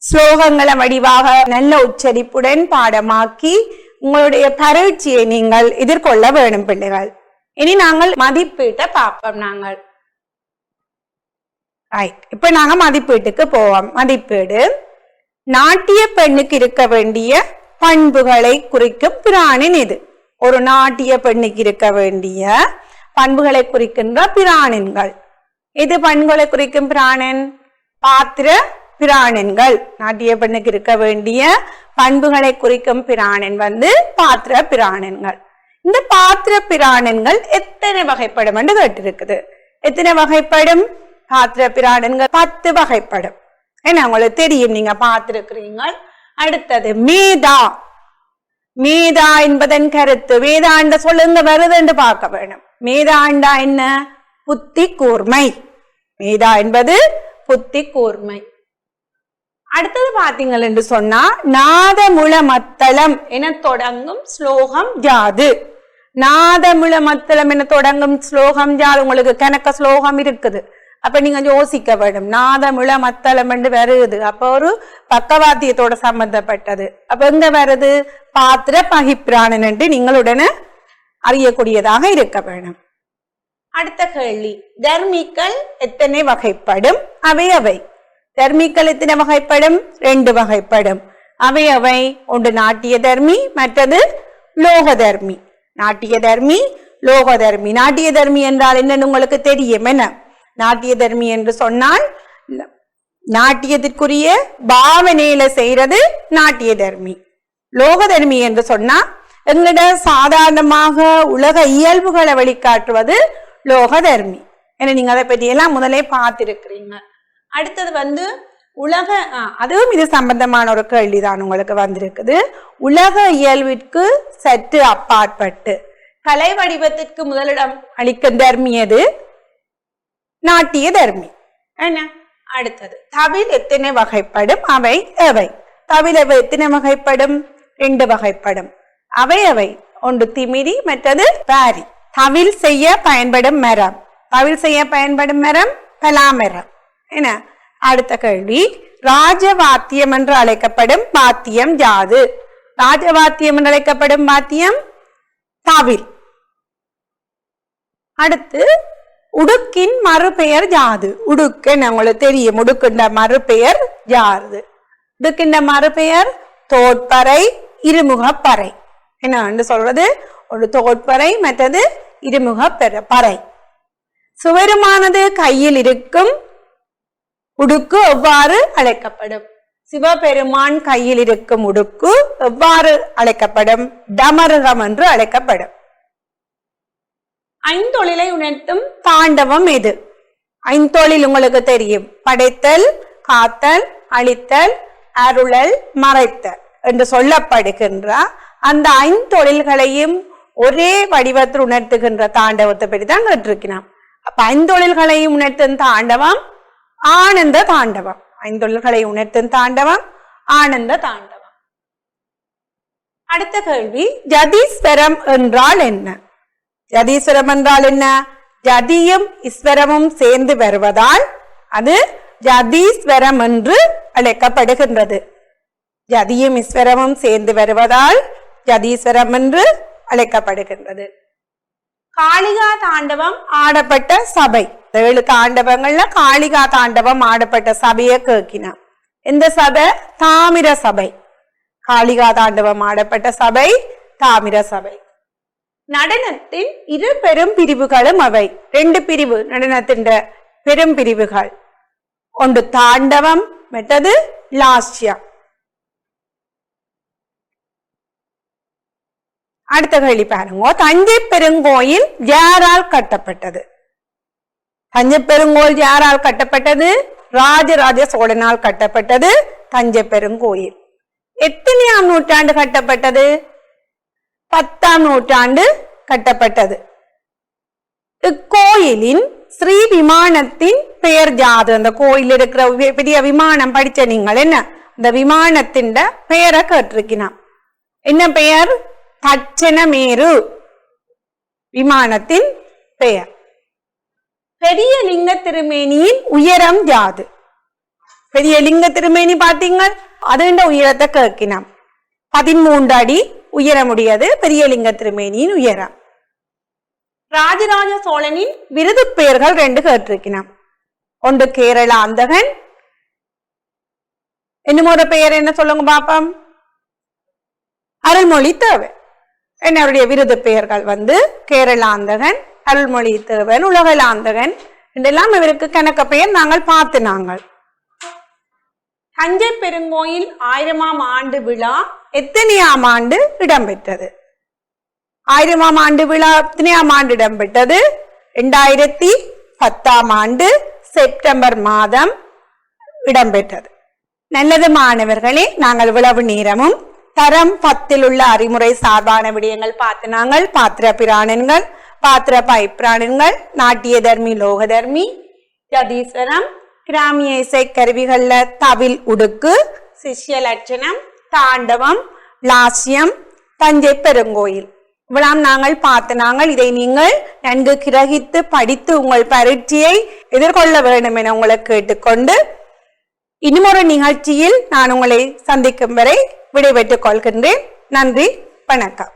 ஸ்லோகங்களை வடிவாக நல்ல உச்சரிப்புடன் பாடமாக்கி உங்களுடைய பரீட்சையை நீங்கள் எதிர்கொள்ள வேணும் பிள்ளைகள். இனி நாங்கள் மதிப்பீட்டை பார்ப்போம். நாங்கள் இப்ப நாங்க மதிப்பீட்டுக்கு போவோம். மதிப்பீடு நாட்டிய பெண்ணுக்கு இருக்க வேண்டிய பண்புகளை குறிக்கும் பிராணின் இது. ஒரு நாட்டிய பெண்ணுக்கு இருக்க வேண்டிய பண்புகளை குறிக்கின்ற பிராணின்கள். இது பண்புகளை குறிக்கும் பிராணன் பாத்திர பிராணன்கள். நாட்டிய பெண்ணுக்கு இருக்க வேண்டிய பண்புகளை குறிக்கும் பிராணன் வந்து பாத்திர பிராணன்கள். இந்த பாத்திர பிராணன்கள் எத்தனை வகைப்படும் என்று கேட்டிருக்குது. எத்தனை வகைப்படும் பாத்திர பிராணன்கள்? 10 வகைப்படும். ஏன்னா உங்களுக்கு தெரியும், நீங்க பார்த்திருக்கிறீங்க. அடுத்தது மேதா என்பதன் கருத்து. மேதாண்ட சொல்லுங்க வருது என்று பார்க்க வேணும். மேதாண்டா என்ன? புத்தி கூர்மை. மேதா என்பது புத்தி கூர்மை. அடுத்தது பாத்தீங்கள் என்று சொன்னா நாதமுள மத்தளம் என தொடங்கும் ஸ்லோகம் யாது? நாதமுள மத்தளம் என தொடங்கும் ஸ்லோகம் யாது? உங்களுக்கு கணக்க ஸ்லோகம் இருக்குது. அப்ப நீங்க யோசிக்க வேண்டும். நாதமுள மத்தளம் என்று வருது. அப்ப ஒரு பக்கவாத்தியத்தோட சம்பந்தப்பட்டது. அப்ப எங்க வருது? பாத்திர பகிப்பிராணன் என்று நீங்களுடனே அறியக்கூடியதாக இருக்க வேண்டும். அடுத்த கேள்வி, தர்மிகள் எத்தனை வகைப்படும்? அவை தர்மிகள் எத்தனை வகைப்படும்? 2 வகைப்படும். அவை ஒன்று நாட்டிய தர்மி, மற்றது லோக தர்மி. நாட்டிய தர்மி லோக தர்மி. நாட்டிய தர்மி என்றால் என்னன்னு உங்களுக்கு தெரியும். என்ன நாட்டிய தர்மி என்று சொன்னால் நாட்டியத்திற்குரிய பாவனையில செய்யறது நாட்டிய தர்மி. லோக தர்மி என்று சொன்னா எங்கட சாதாரணமாக உலக இயல்புகளை வெளிக்காட்டுவது லோக தர்மி. ஏன்னா நீங்க அதை பற்றி எல்லாம் முதலே பார்த்திருக்கிறீங்க. அடுத்தது வந்து உலக அதுவும் இது சம்பந்தமான ஒரு கேள்விதான் உங்களுக்கு வந்திருக்குது. உலக இயல்பிற்கு சற்று அப்பாற்பட்டு கலை வடிவத்திற்கு முதலிடம் அளிக்கும் தர்மி எது? நாட்டிய தர்மி. என்ன அடுத்தது தவில் எத்தனை வகைப்படும்? அவை தவில் எத்தனை வகைப்படும்? 2 வகைப்படும். அவை ஒன்று திமிரி, மற்றது பாரி. தவில் செய்ய பயன்படும் மரம். தவில் செய்ய பயன்படும் மரம் பலாமரம். என்ன அடுத்த கேள்வி, ராஜவாத்தியம் என்று அழைக்கப்படும் வாத்தியம் யாது? ராஜவாத்தியம் என்று அழைக்கப்படும் வாத்தியம் தவில். அடுத்து உடுக்கின் மறுபெயர் யாது? உடுக்கு உங்களுக்கு தெரியும். உடுக்கின்ற மறுபெயர் யாது? உடுக்கின்ற மறுபெயர் தோட்பறை, இருமுகப்பறை. என்ன சொல்றது? ஒரு தோட்பறை, மற்றது இருமுகப்பறை. சுவருமானது கையில் இருக்கும் உடுக்கு எவ்வாறு அழைக்கப்படும்? சிவபெருமான் கையில் இருக்கும் உடுக்கு எவ்வாறு அழைக்கப்படும்? டமருகம் என்று அழைக்கப்படும். ஐந்தொழிலை உணர்த்தும் தாண்டவம் எது? ஐந்தொழில் உங்களுக்கு தெரியும். படைத்தல், காத்தல், அழித்தல், அருளல், மறைத்தல் என்று சொல்லப்படுகின்ற அந்த 5 தொழில்களையும் ஒரே வடிவத்தில் உணர்த்துகின்ற தாண்டவத்தை பற்றி தான் கேட்டிருக்கிறான். அப்ப 5 தொழில்களையும் உணர்த்தும் தாண்டவம் ஆனந்த தாண்டவம். 5 தொழில்களை உணர்த்தும் தாண்டவம் ஆனந்த தாண்டவம். அடுத்த கேள்வி, ஜதீஸ்வரம் என்றால் என்ன? ஜதீஸ்வரம் என்றால் என்ன? ஜதியும் ஈஸ்வரமும் சேர்ந்து வருவதால் அது ஜதீஸ்வரம் என்று அழைக்கப்படுகின்றது. ஜதியும் ஈஸ்வரமும் சேர்ந்து வருவதால் ஜதீஸ்வரம் என்று அழைக்கப்படுகின்றது. காளிகா தாண்டவம் ஆடப்பட்ட சபை. 7 தாண்டவங்கள்ல காளிகா தாண்டவம் ஆடப்பட்ட சபையை கேட்கினான். இந்த சபை தாமிர சபை. காளிகா தாண்டவம் ஆடப்பட்ட சபை தாமிர சபை. நடனத்தின் 2 பெரும் பிரிவுகளும் அவை. 2 பிரிவு நடனத்தின் பெரும் பிரிவுகள். ஒன்று தாண்டவம், மற்றது லாஸ்யம். அடுத்த கேள்வி பாருங்க, தஞ்சை பெருங்கோயில் யாரால் கட்டப்பட்டது? தஞ்சை பெருங்கோயில் யாரால் கட்டப்பட்டது? ராஜராஜ சோழனால் கட்டப்பட்டது தஞ்சை பெருங்கோயில். எத்தனையாம் நூற்றாண்டு கட்டப்பட்டது? 10ஆம் நூற்றாண்டு கட்டப்பட்டது. இக்கோயிலின் ஸ்ரீ விமானத்தின் பெயர் யாது? அந்த கோயில் இருக்கிற பெரிய விமானம் படிச்ச நீங்கள் என்ன? இந்த விமானத்தின் பெயரை கேட்டிருக்கிறான். என்ன பெயர்? தட்சணமேரு விமானத்தின் பெயர். பெரிய லிங்க திருமேனியின் உயரம் யாது? பெரிய லிங்க திருமேனி பாத்தீங்க, அதுண்ட உயரத்தை கேட்கினான். 13 அடி உயரமுடையது பெரிய லிங்க திருமேனியின் உயரம். ராஜராஜ சோழனின் விருது பெயர்கள் 2 கேட்டிருக்கிறான். ஒன்று கேரளாந்தகன், இன்னும் ஒரு பெயர் என்ன சொல்லுங்க பாப்பம்? அருள்மொழி தேவன். என்னுடைய விருது பெயர்கள் கேரளாந்தகன், அருள்மொழி தேவன், உலகலாந்தகன் இதெல்லாம் இவருக்கு கணக்க பெயர் நாங்கள் பார்த்து. நாங்கள் தஞ்சை பெருங்கோயில் 1000ஆம் ஆண்டு விழா எத்தனையாம் ஆண்டு இடம்பெற்றது? 1000ஆம் ஆண்டு விழா எத்தனையாம் ஆண்டு இடம்பெற்றது? 2010ஆம் ஆண்டு செப்டம்பர் மாதம் இடம்பெற்றது. நல்லது மாணவர்களே, நாங்கள் இவ்வளவு நேரமும் தரம் 10 உள்ள அறிமுறை சார்பான விடயங்கள் பார்த்து. நாங்கள் பாத்திர பிராணன்கள், பாத்திர பைப்பிராணன்கள், நாட்டிய தர்மி, லோக தர்மி, ஜதீஸ்வரம், கிராமிய இசை கருவிகள்ல தவில் உடுக்கு, சிஷ்ய லட்சணம், தாண்டவம், லாஸ்யம், தஞ்சை பெருங்கோயில் இவ்வளவு நாங்கள் பார்த்து. நாங்கள் இதை நீங்கள் நன்கு கிரகித்து படித்து உங்கள் பரீட்சையை எதிர்கொள்ள வேண்டும் என உங்களை கேட்டுக்கொண்டு இன்னுமொரு நிகழ்ச்சியில் நான் உங்களை சந்திக்கும் வரை விடைபெற்றுக் கொள்கின்றேன். நன்றி, வணக்கம்.